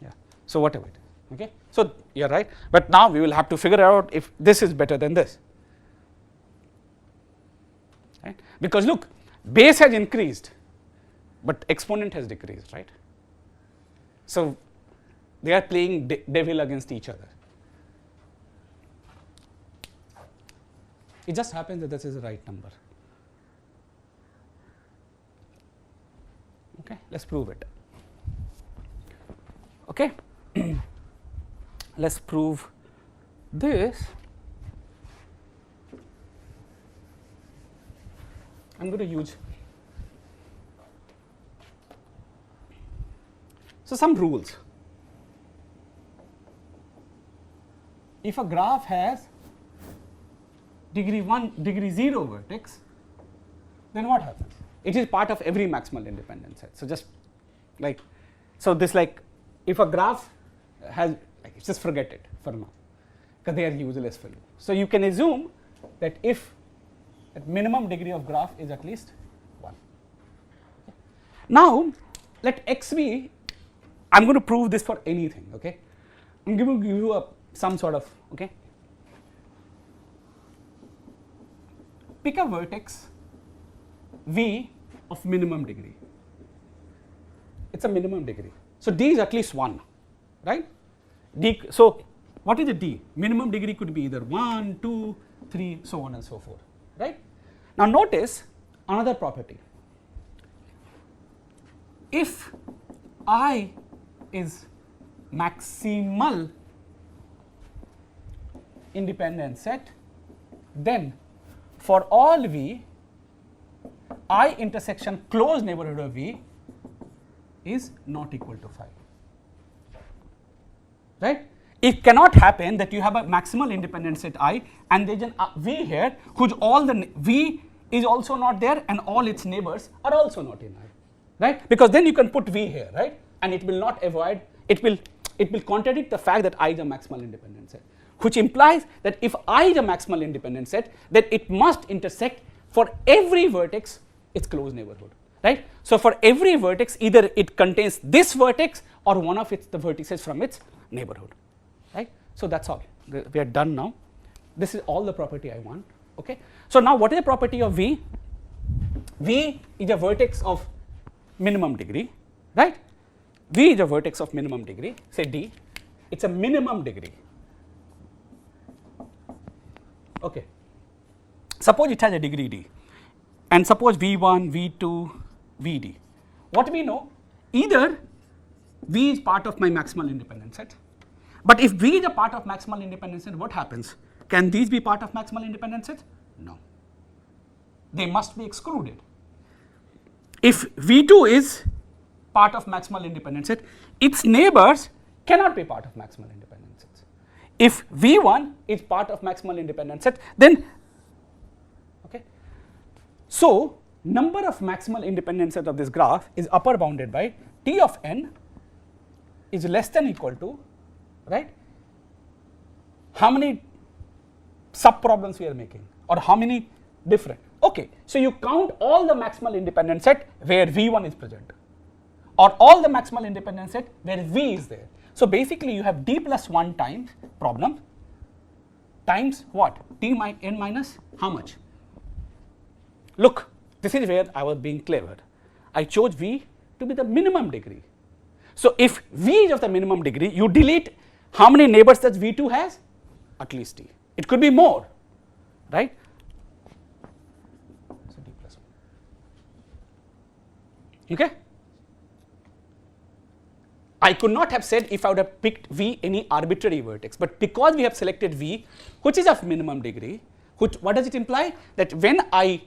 Yeah. So whatever it is. Okay. So you're right. But now we will have to figure out if this is better than this. Right? Because look, base has increased, but exponent has decreased, right? So they are playing devil against each other. It just happens that this is the right number. Okay, let's prove it. Okay, let's prove this. I'm going to use some rules. If a graph has degree 1, degree 0 vertex, then what happens? It is part of every maximal independent set. So just like, so this like, if a graph has, like, just forget it for now, because they are useless for you. So you can assume that if at minimum degree of graph is at least 1. Now let x be, I'm going to prove this for anything, okay? I'm going to give you some sort of, okay? Pick a vertex V of minimum degree. It's a minimum degree. So D is at least 1, right? D, so what is the D? Minimum degree could be either 1, 2, 3, so on and so forth, right? Now notice another property. If I is maximal independent set, then for all V, I intersection closed neighborhood of V is not equal to 5, right? It cannot happen that you have a maximal independent set I and there is an V here whose all the V is also not there and all its neighbors are also not in I, right? Because then you can put V here, right? And it will not avoid, it will contradict the fact that I is a maximal independent set, which implies that if I is a maximal independent set, then it must intersect for every vertex its closed neighborhood, right? So for every vertex, either it contains this vertex or one of the vertices from its neighborhood, right? So that's all. We are done now. This is all the property I want, okay? So now what is the property of V? V is a vertex of minimum degree, right? V is a vertex of minimum degree, say D, it's a minimum degree. Okay. Suppose it has a degree D, and suppose V1, V2, Vd. What we know, either V is part of my maximal independent set, but if V is a part of maximal independent set, what happens? Can these be part of maximal independent set? No. They must be excluded. If V2 is part of maximal independent set, its neighbors cannot be part of maximal independent sets. If V1 is part of maximal independent set, then, okay. So number of maximal independent set of this graph is upper bounded by T of n is less than equal to, right? How many sub problems we are making, or how many different? Okay, so you count all the maximal independent set where V1 is present, or all the maximal independent set where V is there. So basically you have D plus 1 times problem times what? T n minus how much? Look, this is where I was being clever. I chose V to be the minimum degree. So if V is of the minimum degree, you delete how many neighbors does V2 has? At least T. It could be more, right? So D plus 1. Okay. I could not have said if I would have picked V any arbitrary vertex, but because we have selected V, which is of minimum degree, what does it imply? That when I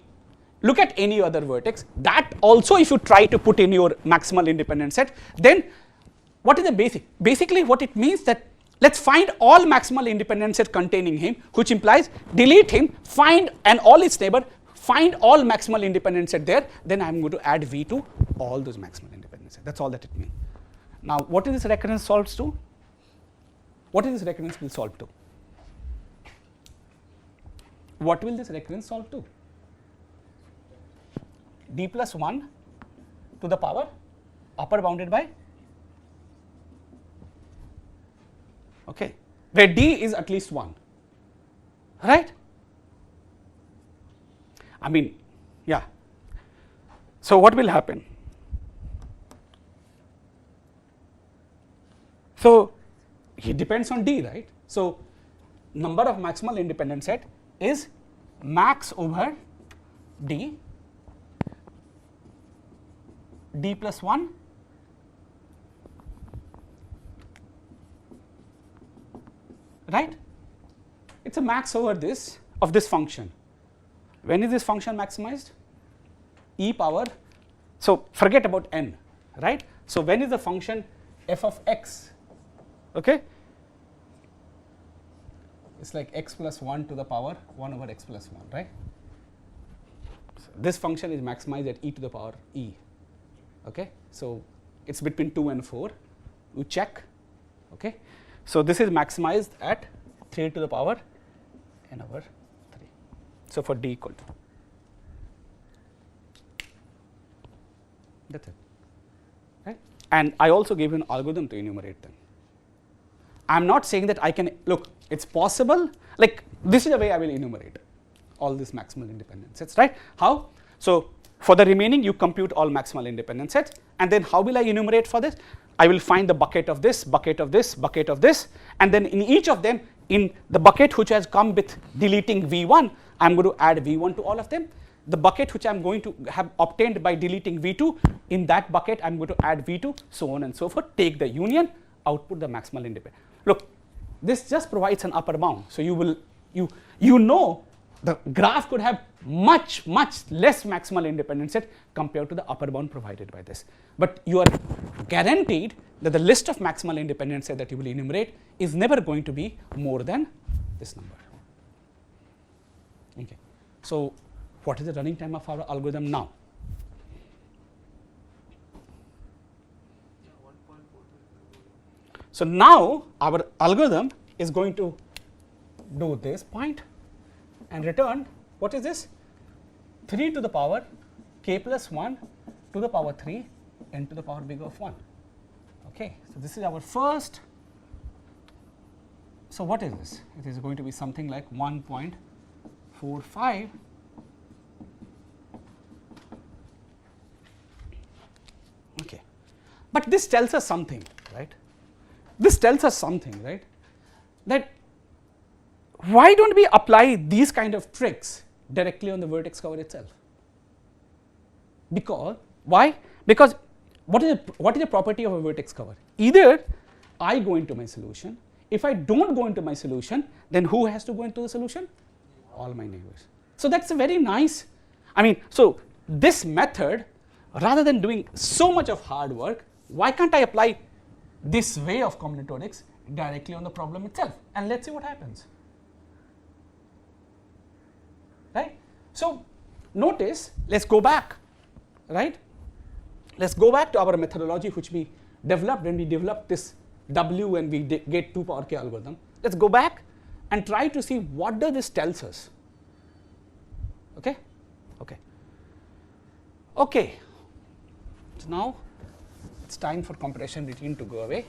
look at any other vertex, that also if you try to put in your maximal independent set, then what is the basic? Basically what it means that let's find all maximal independent set containing him, which implies delete him, find and all its neighbor, find all maximal independent set there, then I am going to add V to all those maximal independent set. That's all that it means. Now, what is this recurrence solves to? What is this recurrence will solve to? What will this recurrence solve to? D plus 1 to the power upper bounded by, okay, where D is at least 1, right? I mean, yeah. So, what will happen? So, it depends on D, right? So, number of maximal independent set is max over D, D plus 1 right? It is a max over this of this function. When is this function maximized? E power, so forget about n, right? So, when is the function f of x, okay, it's like x plus 1 to the power 1 over x plus 1, right? So, this function is maximized at e to the power e, okay. So, it is between 2 and 4, you check, okay. So, this is maximized at 3 to the power n over 3. So, for D equal to, that is it, right. And I also gave you an algorithm to enumerate them. I am not saying that I can, look, it is possible, like this is the way I will enumerate all these maximal independent sets, right. How? So, for the remaining you compute all maximal independent sets, and then how will I enumerate for this? I will find the bucket of this, bucket of this, bucket of this, and then in each of them, in the bucket which has come with deleting V1, I am going to add V1 to all of them. The bucket which I am going to have obtained by deleting V2, in that bucket I am going to add V2, so on and so forth, take the union, output the maximal independent. Look, this just provides an upper bound. So, you will, you know the graph could have much less maximal independent set compared to the upper bound provided by this, but you are guaranteed that the list of maximal independent set that you will enumerate is never going to be more than this number, okay. So, what is the running time of our algorithm now? So, now our algorithm is going to do this point and return, what is this? 3 to the power k plus 1 to the power 3 n to the power big of 1, okay. So, this is our first, so what is this? It is going to be something like 1.45 okay, but this tells us something, right? This tells us something, right, that why don't we apply these kind of tricks directly on the vertex cover itself? Because, why? Because what is the property of a vertex cover? Either I go into my solution, if I do not go into my solution, then who has to go into the solution? All my neighbors. So, that is a very nice, I mean, so this method, rather than doing so much of hard work, why can't I apply this way of combinatorics directly on the problem itself, and let us see what happens, right. So, notice, let us go back, right, let us go back to our methodology which we developed when we developed this W and we get 2 power k algorithm. Let us go back and try to see what does this tells us, okay, okay, okay. So, now it is time for compression routine to go away.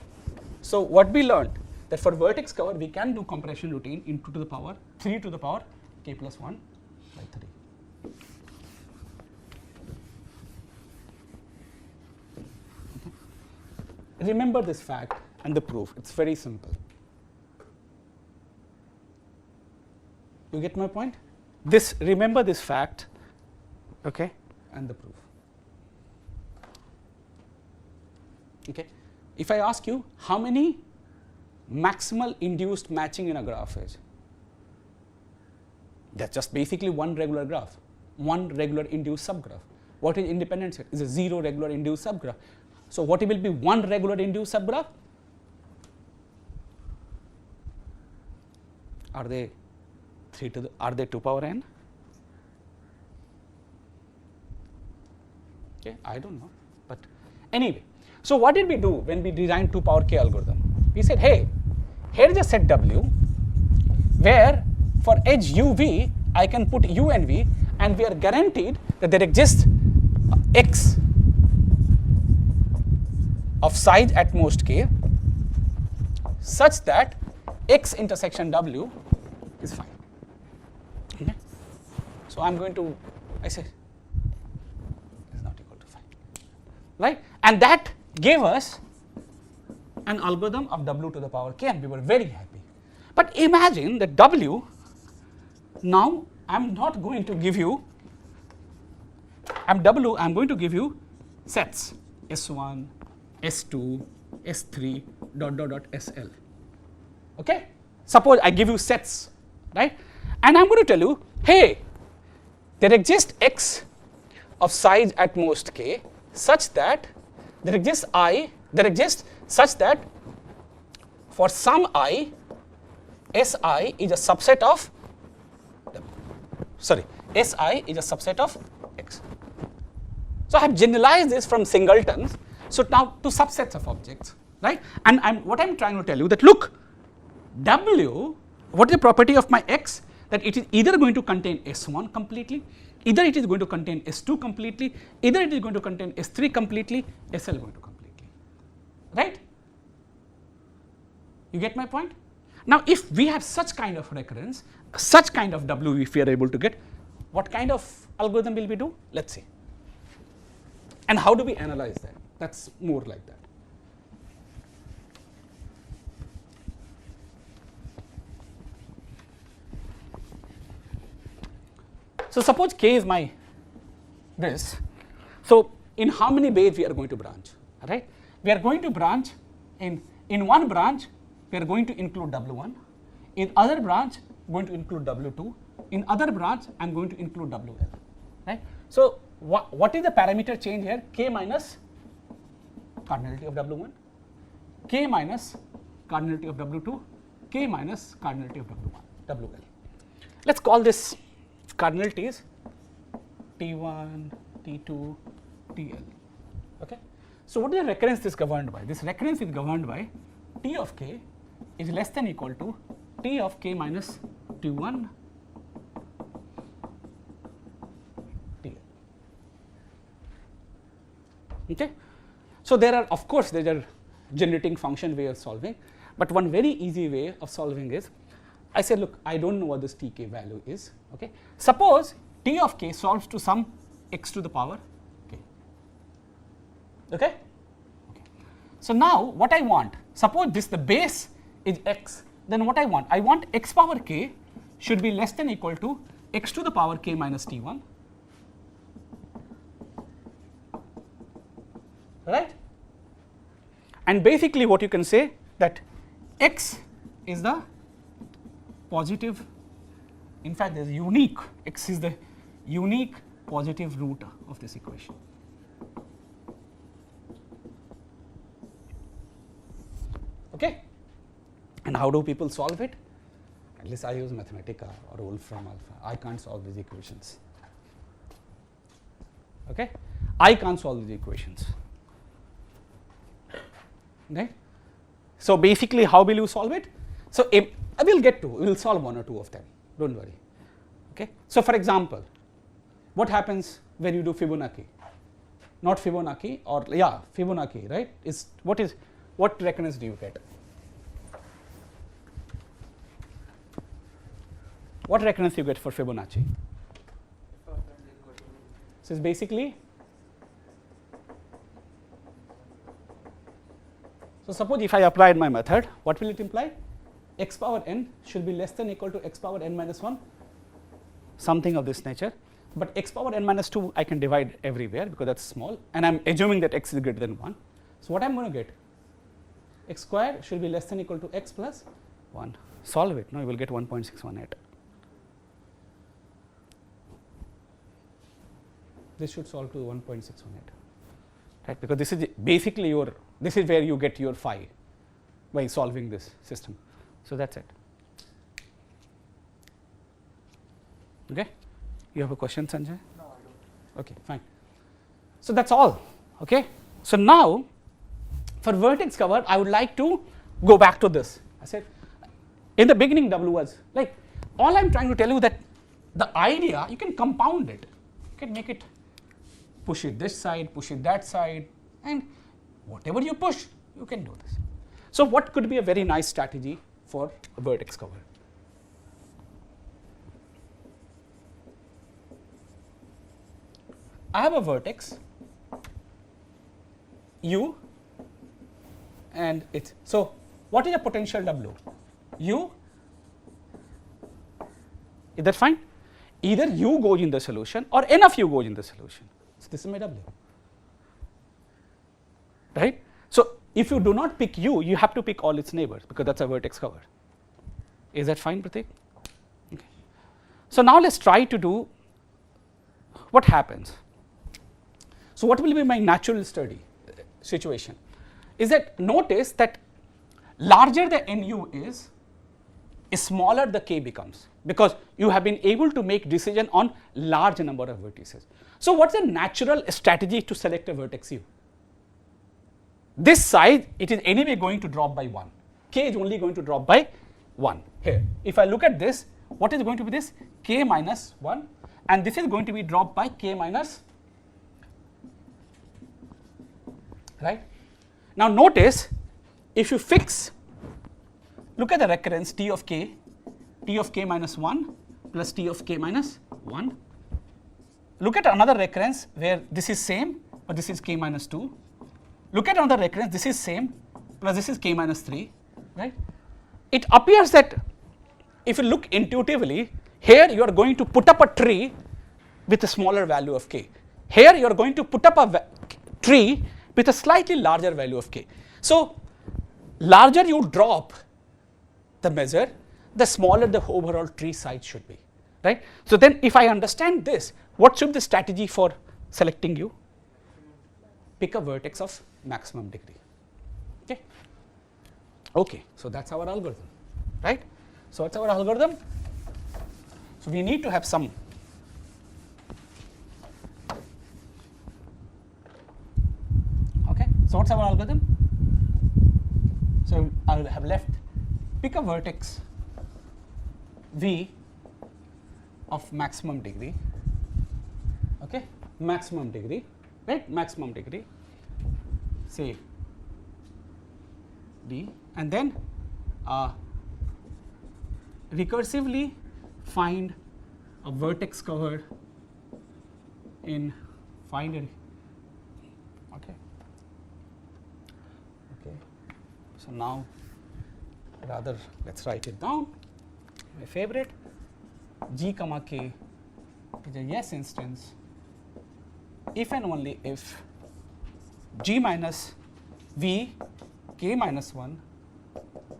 So, what we learned that for vertex cover we can do compression routine in 2 to the power 3 to the power k plus 1 by 3. Okay. Remember this fact and the proof, it is very simple. You get my point? This, remember this fact, okay, and the proof. Okay. If I ask you how many maximal induced matching in a graph is, that's just basically one regular graph, one regular induced subgraph. What is independent set? Is a 0 regular induced subgraph. So what will be one regular induced subgraph? Are they 2 power n? Okay, I don't know, but anyway. So what did we do when we designed 2 power k algorithm? We said, hey, here is a set W where for edge uv I can put u and v, and we are guaranteed that there exists x of size at most k such that x intersection w is fine. Okay. So I'm going to, I say is not equal to 5, right? And that gave us an algorithm of w to the power k, and we were very happy. But imagine that w, now I'm not going to give you, I'm going to give you sets S1, S2, S3, SL. Okay? Suppose I give you sets, right? And I'm going to tell you, hey, there exists x of size at most k such that there exists such that for some I, Si is a subset of Si is a subset of x. So I have generalized this from singletons, so now to subsets of objects, right? And what I'm trying to tell you that, look, W, what is the property of my x? That it is either going to contain S1 completely, either it is going to contain S2 completely, either it is going to contain S3 completely, SL going to completely, right? You get my point? Now if we have such kind of recurrence, such kind of W if we are able to get, what kind of algorithm will we do? Let's see. And how do we analyze that? That's more like that. So suppose k is my this. So in how many ways we are going to branch? Right? We are going to branch in one branch we are going to include W1, in other branch going to include W2, in other branch I am going to include WL. Right? So what is the parameter change here? K minus cardinality of W1, K minus cardinality of W2, K minus cardinality of WL. Let's call this cardinalities T1, T2, TL. Okay. So what is the recurrence this governed by? This recurrence is governed by T of k is less than equal to T of k minus T1 TL. Okay. So there are, of course, there are generating function way of solving, but one very easy way of solving is, I said, look, I don't know what this Tk value is. Okay. Suppose T of k solves to some x to the power k. Okay. So now what I want, suppose this the base is x, then what I want x power k should be less than equal to x to the power k minus T1, right? And basically what you can say that x is the positive, in fact there is unique, x is the unique positive root of this equation. Okay. And how do people solve it? At least I use Mathematica or Wolfram Alpha. I can't solve these equations. Okay. I can't solve these equations. Right. So basically how will you solve it? So I will get to, we will solve one or two of them, don't worry. Okay. So for example, what happens when you do Fibonacci? Not Fibonacci, or yeah, Fibonacci, right? What recurrence do you get? What recurrence you get for Fibonacci? So it's basically, so suppose if I applied my method, what will it imply? X power n should be less than equal to x power n minus 1, something of this nature. But x power n minus 2 I can divide everywhere because that's small, and I'm assuming that x is greater than 1. So what I'm going to get? X square should be less than or equal to x plus 1. Solve it. Now you will get 1.618. This should solve to 1.618, right? Because this is basically this is where you get your phi by solving this system. So that's it. Okay. You have a question, Sanjay? No, I don't. Okay, fine. So that's all. Okay. So now, for vertex cover, I would like to go back to this. I said, in the beginning, W was like, all I'm trying to tell you that the idea, you can compound it. You can make it, push it this side, push it that side, and whatever you push, you can do this. So what could be a very nice strategy for a vertex cover? I have a vertex U, and it's, so what is the potential W? U, is that fine? Either U goes in the solution or N of U goes in the solution. So this is my W, right? So if you do not pick U, you have to pick all its neighbors because that's a vertex cover. Is that fine, Pratik? Okay. So now let's try to do what happens. So what will be my natural study situation? Is that notice that larger the NU is, smaller the K becomes, because you have been able to make decision on large number of vertices. So what's the natural strategy to select a vertex U? This side, it is anyway going to drop by 1. K is only going to drop by 1 here. If I look at this, what is going to be this? K minus 1, and this is going to be dropped by K minus, right? Now notice, if you fix, look at the recurrence T of K minus 1 plus T of K minus 1. Look at another recurrence where this is same, but this is K minus 2. Look at another recurrence, this is same, plus this is K minus 3, right? It appears that if you look intuitively, here you are going to put up a tree with a smaller value of K. Here you are going to put up a tree with a slightly larger value of K. So larger you drop the measure, the smaller the overall tree size should be, right? So then if I understand this, what should be the strategy for selecting U? Pick a vertex of maximum degree. Okay. Okay, so that's our algorithm, right? So what's our algorithm? So we need to have some so what's our algorithm? So I will have left, pick a vertex V of maximum degree, okay, maximum degree, right, maximum degree, say D, and then recursively find a vertex cover in, find a, so now rather let's write it down. My favorite, G comma K is a yes instance if and only if G minus V K minus 1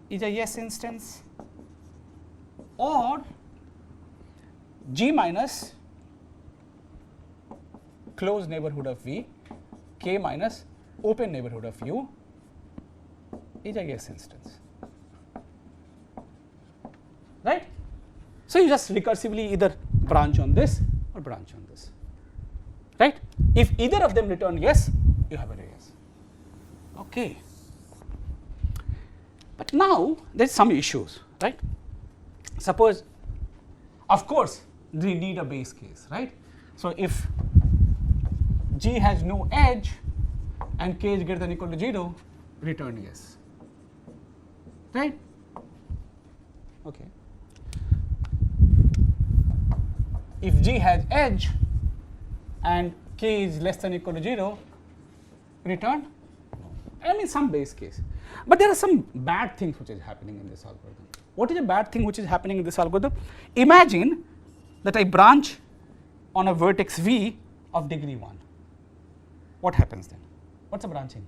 is a yes instance, or G minus closed neighborhood of V K minus open neighborhood of U is a yes instance, right? So you just recursively either branch on this or branch on this, right? If either of them return yes, you have a yes. Okay. But now there's some issues, right? Suppose, of course, we need a base case, right? So if G has no edge and K is greater than or equal to 0, return yes. Right? Okay. If G has edge and K is less than or equal to 0, return? I mean some base case. But there are some bad things which is happening in this algorithm. What is a bad thing which is happening in this algorithm? Imagine that I branch on a vertex V of degree 1. What happens then? What's a branching?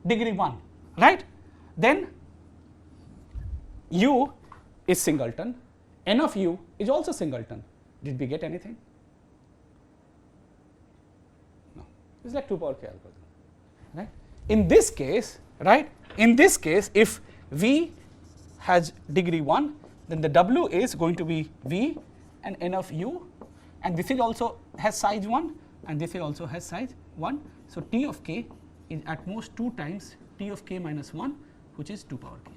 degree 1, right? Then u is singleton, n of u is also singleton. Did we get anything? No. It's like 2 power k algorithm, right? In this case, right? In this case, if v has degree 1, then the w is going to be v and n of u, and this is also has size 1, and this also has size 1. So t of k is at most 2 times t of k minus 1, which is 2 power k.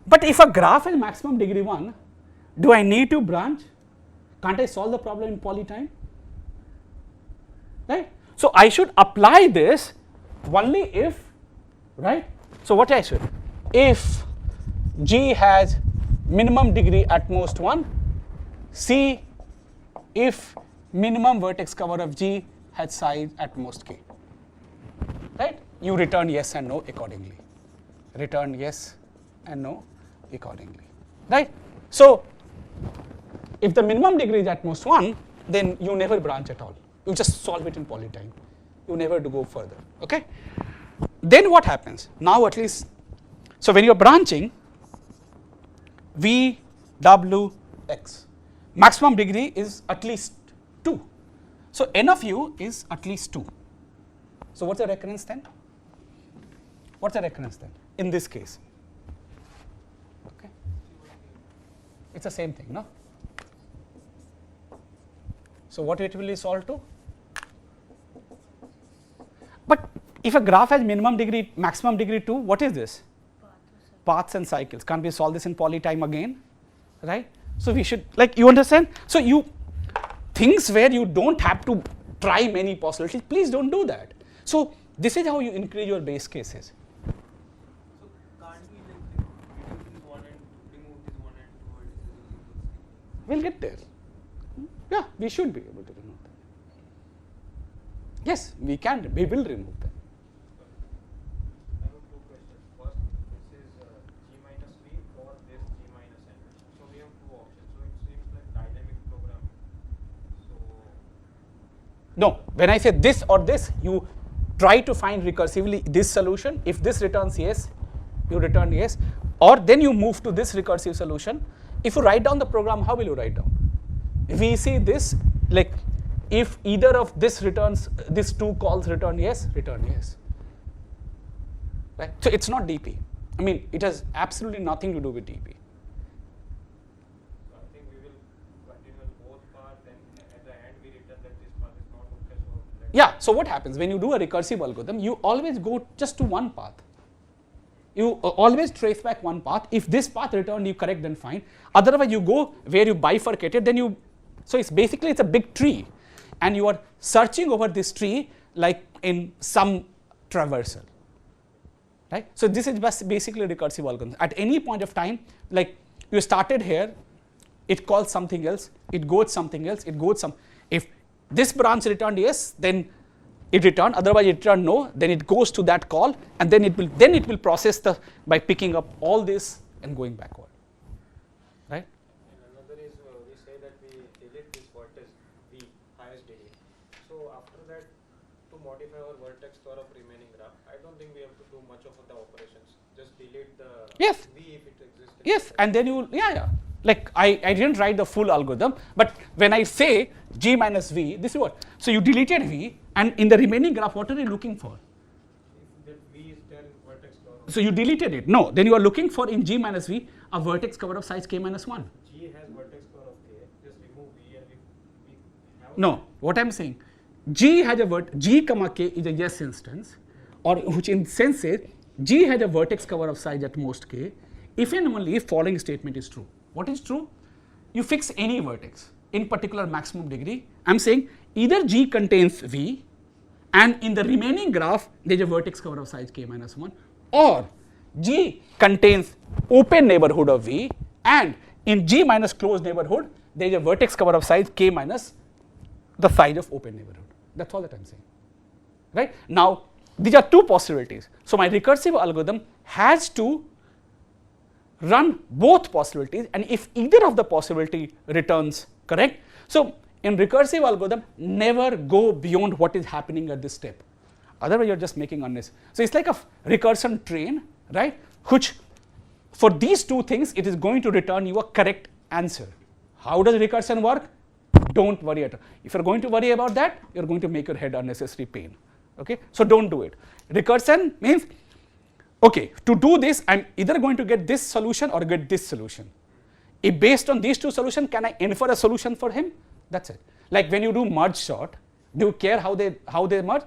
But if a graph has maximum degree 1, do I need to branch? Can't I solve the problem in polytime? Right? So I should apply this only if, right? So what I should, if G has minimum degree at most 1, see if minimum vertex cover of G has size at most k, right? You return yes and no accordingly. Return yes and no accordingly, right? So if the minimum degree is at most 1, then you never branch at all. You just solve it in polytime. You never to go further, okay? Then what happens? Now at least, so when you are branching, V, W, X, maximum degree is at least 2. So n of u is at least 2. So what's the recurrence then? What's the recurrence then in this case? Okay. It's the same thing, no? So what it will solve to? But if a graph has minimum degree, maximum degree 2, what is this? Paths and cycles. Can't we solve this in polytime again, right? So we should, like, you understand? So you, things where you don't have to try many possibilities, please don't do that. So this is how you increase your base cases. So can't we like reduce this one and remove this one and two vertices? We'll get there. Yeah, we should be able to remove them. Yes, we can, we will remove them. I have 2 questions. First, this is G minus V or this G minus N. So we have 2 options. So it seems like dynamic programming. So No, when I say this or this, you try to find recursively this solution. If this returns yes, you return yes, or then you move to this recursive solution. If you write down the program, how will you write down? If we see this, like if either of this returns, these 2 calls return yes, right? So it's not DP. I mean, it has absolutely nothing to do with DP. I think we will continue on both paths, then at the end we return that this path is not okay. So let's Yeah, so what happens when you do a recursive algorithm, you always go just to one path. You always trace back one path. If this path returned you correct, then fine. Otherwise you go where you bifurcate it, then you, so it's basically it's a big tree and you are searching over this tree like in some traversal, right? So this is basically a recursive algorithm. At any point of time, like you started here, it calls something else, it goes something else, it goes some, if this branch returned yes, then it returned, otherwise it returned no, then it goes to that call and then it will process the, by picking up all this and going backward, right? And another is we say that we delete this vertex V, highest degree. So after that, to modify our vertex store of remaining graph, I don't think we have to do much of the operations. Just delete the Yes. V if it exists. Yes, and then you, yeah. Like I didn't write the full algorithm, but when I say G minus V, this is what? So you deleted V, and in the remaining graph, what are you looking for? If that V is there in vertex store. So you deleted it. No, then you are looking for in G minus V a vertex cover of size k minus 1. G has vertex store of K. Just remove V and we have. No, what I'm saying, G has a G comma k is a yes instance, or which in sense says G has a vertex cover of size at most k, if and only if following statement is true. What is true? You fix any vertex, in particular maximum degree. I'm saying either G contains V and in the remaining graph there's a vertex cover of size k minus 1, or G contains open neighborhood of V and in G minus closed neighborhood there's a vertex cover of size k minus the size of open neighborhood. That's all that I'm saying, right? Now these are 2 possibilities. So my recursive algorithm has to run both possibilities, and if either of the possibility returns correct. So in recursive algorithm, never go beyond what is happening at this step. Otherwise, you're just making unnecessary. So it's like a recursion train, right? Which for these two things, it is going to return you a correct answer. How does recursion work? Don't worry at all. If you're going to worry about that, you're going to make your head unnecessary pain. Okay, so don't do it. Recursion means, okay, to do this, I'm either going to get this solution or get this solution. If based on these two solutions, can I infer a solution for him? That's it. Like when you do merge sort, do you care how they merge?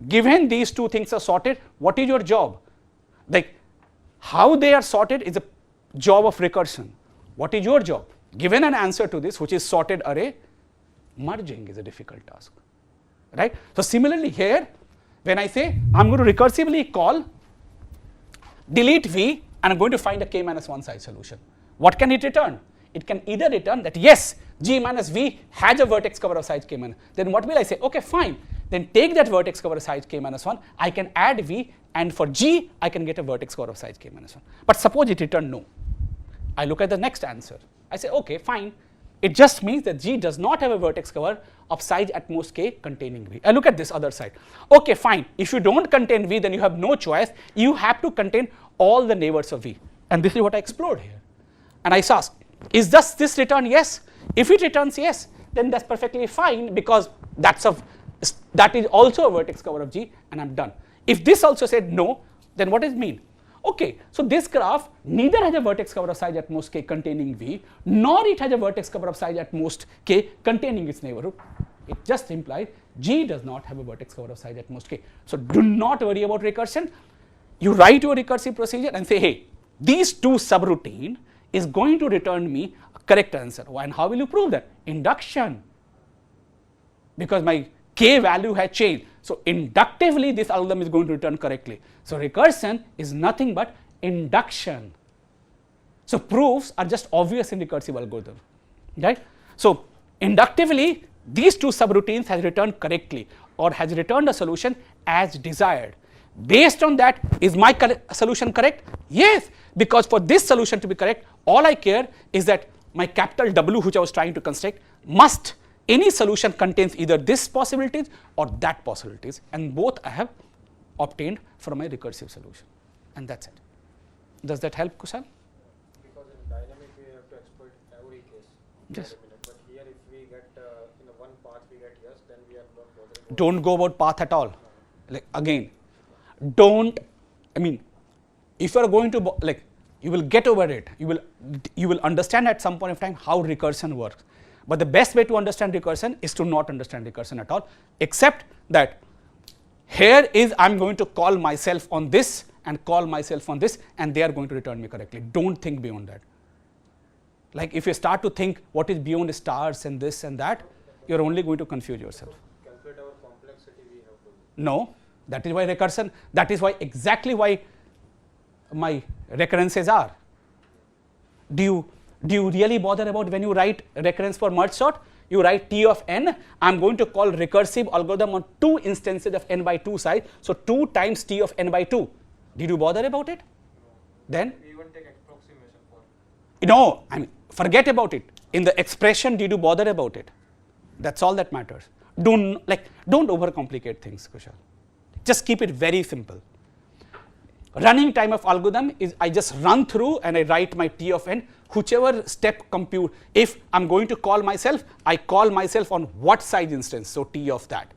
Given these two things are sorted, what is your job? Like how they are sorted is a job of recursion. What is your job? Given an answer to this, which is sorted array, merging is a difficult task, right? So similarly here, when I say I'm going to recursively call delete v and I'm going to find a k minus 1 size solution, what can it return? It can either return that yes, g minus v has a vertex cover of size k minus, then what will I say? Okay, fine, then take that vertex cover of size k minus 1, I can add v, and for g I can get a vertex cover of size k minus 1. But suppose it returned no. I look at the next answer. I say okay, fine, it just means that g does not have a vertex cover of size at most k containing v. I look at this other side. Okay, fine, if you don't contain v, then you have no choice, you have to contain all the neighbors of v, and this is what I explored here. And I asked, is this return yes? If it returns yes, then that's perfectly fine, because that is also a vertex cover of g, and I'm done. If this also said no, then what does it mean? Okay, so this graph neither has a vertex cover of size at most k containing v, nor it has a vertex cover of size at most k containing its neighborhood. It just implies g does not have a vertex cover of size at most k. So do not worry about recursion. You write your recursive procedure and say, hey, these two subroutine is going to return me a correct answer. And how will you prove that? Induction. Because my k value has changed. So inductively this algorithm is going to return correctly. So recursion is nothing but induction. So proofs are just obvious in recursive algorithm, right? So inductively these two subroutines has returned correctly, or has returned a solution as desired. Based on that, is my solution correct? Yes, because for this solution to be correct, all I care is that my capital W, which I was trying to construct, must, any solution contains either this possibilities or that possibilities, and both I have obtained from my recursive solution, and that's it. Does that help, Kushal? Because in dynamic we have to exploit every case. Yes. But here if we get in one path we get yes, then we are not bothering. Don't go about path at all. Like again, don't, I mean, if you are going to you will get over it. You will understand at some point of time how recursion works. But the best way to understand recursion is to not understand recursion at all, except that here is I'm going to call myself on this and call myself on this, and they are going to return me correctly. Don't think beyond that. Like if you start to think what is beyond stars and this and that, you're only going to confuse yourself. Calculate our complexity we have to. No, that is why recursion, that is why exactly why my recurrences are. Do you really bother about when you write recurrence for merge sort? You write T of n, I'm going to call recursive algorithm on 2 instances of n by 2 size, so 2 times T of n by 2. Did you bother about it? Then? We even take approximation for. No, I mean, forget about it. In the expression, did you bother about it? That's all that matters. Don't overcomplicate things, Kushal. Just keep it very simple. Running time of algorithm is I just run through and I write my T of n, whichever step compute. If I'm going to call myself, I call myself on what size instance, so T of that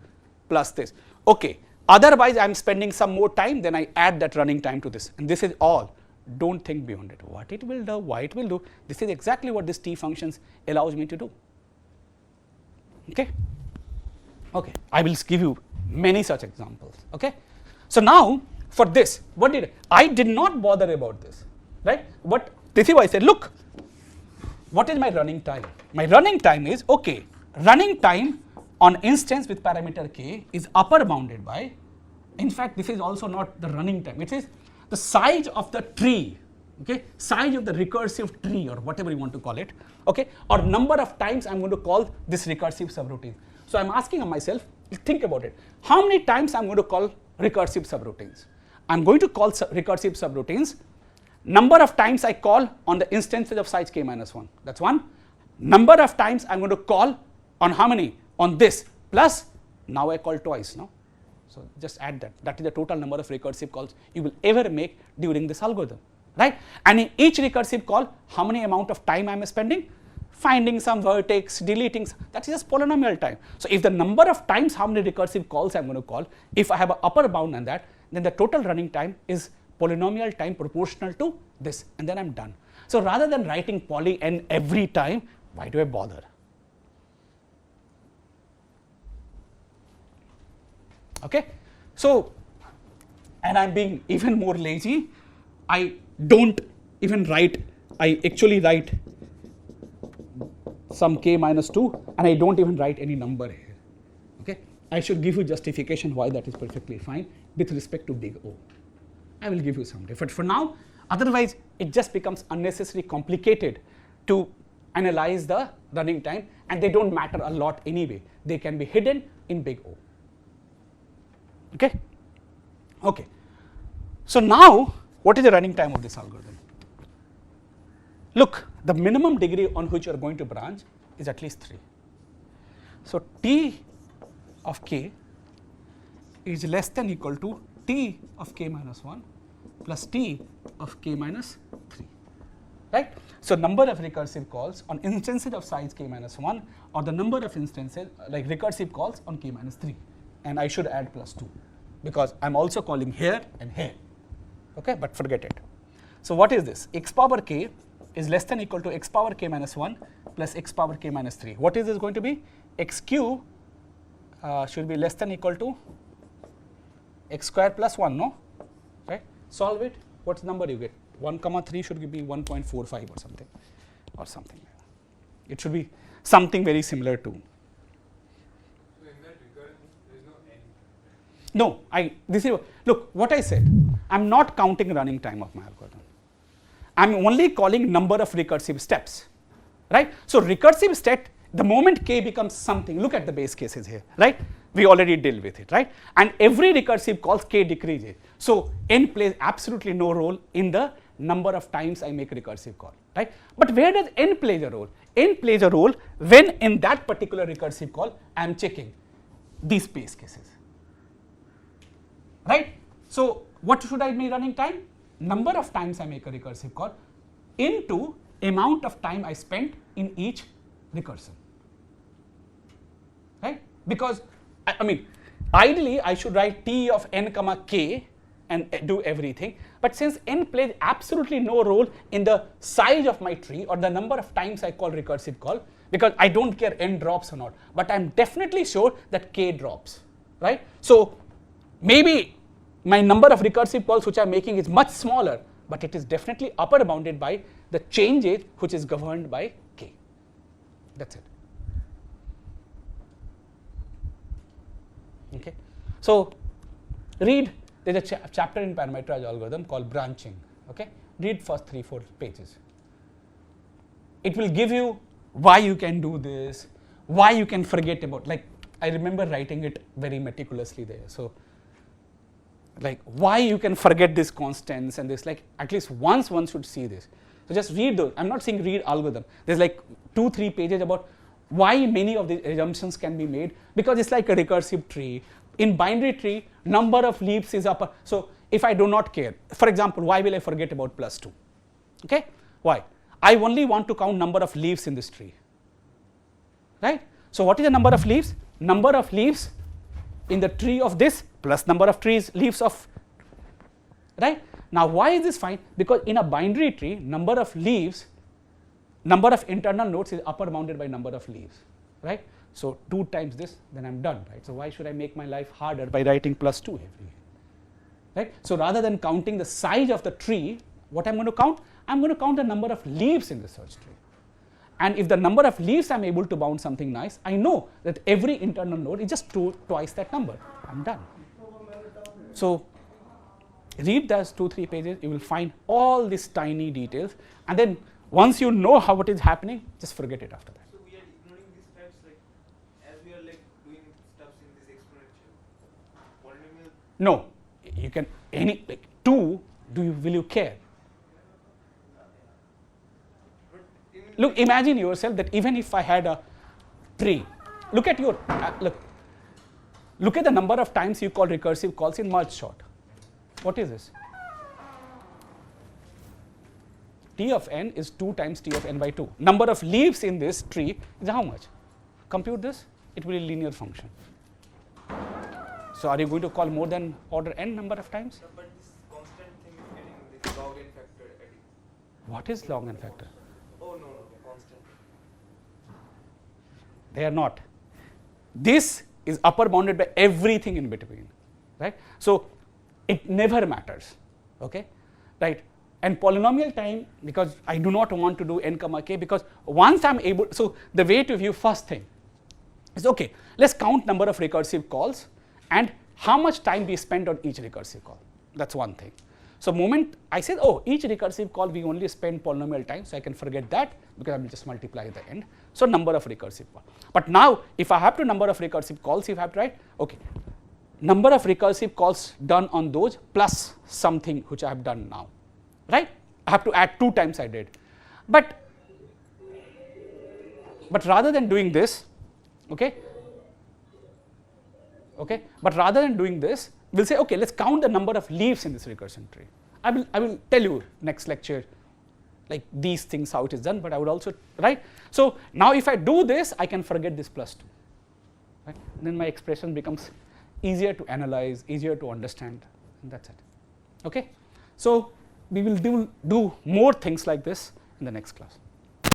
plus this. Okay, otherwise I'm spending some more time, then I add that running time to this, and this is all. Don't think beyond it. What it will do, why it will do, this is exactly what this T functions allows me to do. Okay, okay, I will give you many such examples. Okay, so now for this, I did not bother about this, right? But this is why I said, look, what is my running time? My running time is, okay, running time on instance with parameter k is upper bounded by, in fact, this is also not the running time, it is the size of the tree, okay, size of the recursive tree, or whatever you want to call it, okay, or number of times I'm going to call this recursive subroutine. So I'm asking myself, think about it, how many times I'm going to call recursive subroutines? I'm going to call recursive subroutines. Number of times I call on the instances of size k minus 1, that's one. Number of times I'm going to call on how many? On this, plus now I call twice, no? So just add that. That is the total number of recursive calls you will ever make during this algorithm, right? And in each recursive call, how many amount of time I am spending? Finding some vertex, deleting, that is just polynomial time. So if the number of times how many recursive calls I am going to call, if I have an upper bound on that, then the total running time is polynomial time proportional to this, and then I am done. So rather than writing poly n every time, why do I bother? Okay, so, and I am being even more lazy, I don't even write, I actually write some k minus 2 and I don't even write any number here. Okay, I should give you justification why that is perfectly fine with respect to big O. I will give you someday, but for now, otherwise it just becomes unnecessarily complicated to analyze the running time, and they don't matter a lot anyway. They can be hidden in big O. Okay. Okay. So now, what is the running time of this algorithm? Look, the minimum degree on which you are going to branch is at least 3. So t of k is less than equal to t of k minus 1 plus t of k minus 3, right? So number of recursive calls on instances of size k minus 1, or the number of instances like recursive calls on k minus 3, and I should add plus 2 because I am also calling here and here, okay, but forget it. So what is this? X power k is less than equal to x power k minus 1 plus x power k minus 3. What is this going to be? X cube should be less than equal to x square plus 1, no? Right? Solve it. What's the number you get? 1 comma 3 should be 1.45 or something, or something. It should be something very similar to. So in that recurrence, there is no n. No, this is, look what I said. I'm not counting running time of my algorithm. I'm only calling number of recursive steps, right? So recursive step, the moment k becomes something, look at the base cases here, right? We already deal with it, right? And every recursive calls k decreases. So n plays absolutely no role in the number of times I make a recursive call, right? But where does n play a role? N plays a role when in that particular recursive call I am checking these base cases, right? So what should I be running time? Number of times I make a recursive call into amount of time I spent in each recursion, right? Because I mean, ideally I should write t of n comma k and do everything, but since n plays absolutely no role in the size of my tree or the number of times I call recursive call, because I don't care n drops or not, but I'm definitely sure that k drops, right? So maybe my number of recursive calls which I'm making is much smaller, but it is definitely upper bounded by the changes which is governed by k. That's it. Okay. So read, there's a chapter in parameterized algorithm called branching. Okay. Read first 3-4 pages. It will give you why you can do this, why you can forget about, like I remember writing it very meticulously there. So like why you can forget these constants and this, like at least once one should see this. So just read those. I'm not saying read algorithm. There's like 2-3 pages about why many of these assumptions can be made, because it's like a recursive tree. In binary tree, number of leaves is upper. So if I do not care, for example, why will I forget about plus 2? Okay, why? I only want to count number of leaves in this tree, right? So what is the number of leaves? Number of leaves in the tree of this plus number of leaves of, right? Now why is this fine? Because in a binary tree, number of leaves, number of internal nodes is upper bounded by number of leaves, right? So 2 times this, then I'm done, right? So why should I make my life harder by writing plus 2 every, right? So rather than counting the size of the tree, what I'm going to count? I'm going to count the number of leaves in the search tree. And if the number of leaves I'm able to bound something nice, I know that every internal node is just twice that number. I'm done. So read those 2-3 pages, you will find all these tiny details, and then once you know how it is happening, just forget it after that. So we are ignoring these steps, like as we are like doing stuffs in this exponential polynomial. No, you can any like 2. Will you care? Look, imagine yourself that even if I had a tree, look at your look. Look at the number of times you call recursive calls in merge sort. What is this? T of n is 2 times T of n by 2. Number of leaves in this tree is how much? Compute this, it will be a linear function. So are you going to call more than order n number of times? But this constant thing is getting this log n factor adding. What is log n factor? Oh no, constant. They are not. This is upper bounded by everything in between, right? So it never matters, okay, right? And polynomial time, because I do not want to do n comma k, because once I'm able, so the way to view first thing is, okay, let's count number of recursive calls and how much time we spend on each recursive call. That's one thing. So moment I said, oh, each recursive call we only spend polynomial time, so I can forget that because I will just multiply the end. So number of recursive calls. But now if I have to number of recursive calls, if I have to write, okay, number of recursive calls done on those plus something which I have done now, right? I have to add 2 times I did. But rather than doing this, okay, but rather than doing this, we'll say, okay, let's count the number of leaves in this recursion tree. I will tell you next lecture, like these things how it is done, but I would also, right? So now if I do this, I can forget this plus 2, right? Then my expression becomes easier to analyze, easier to understand, and that's it, okay? So we will do more things like this in the next class.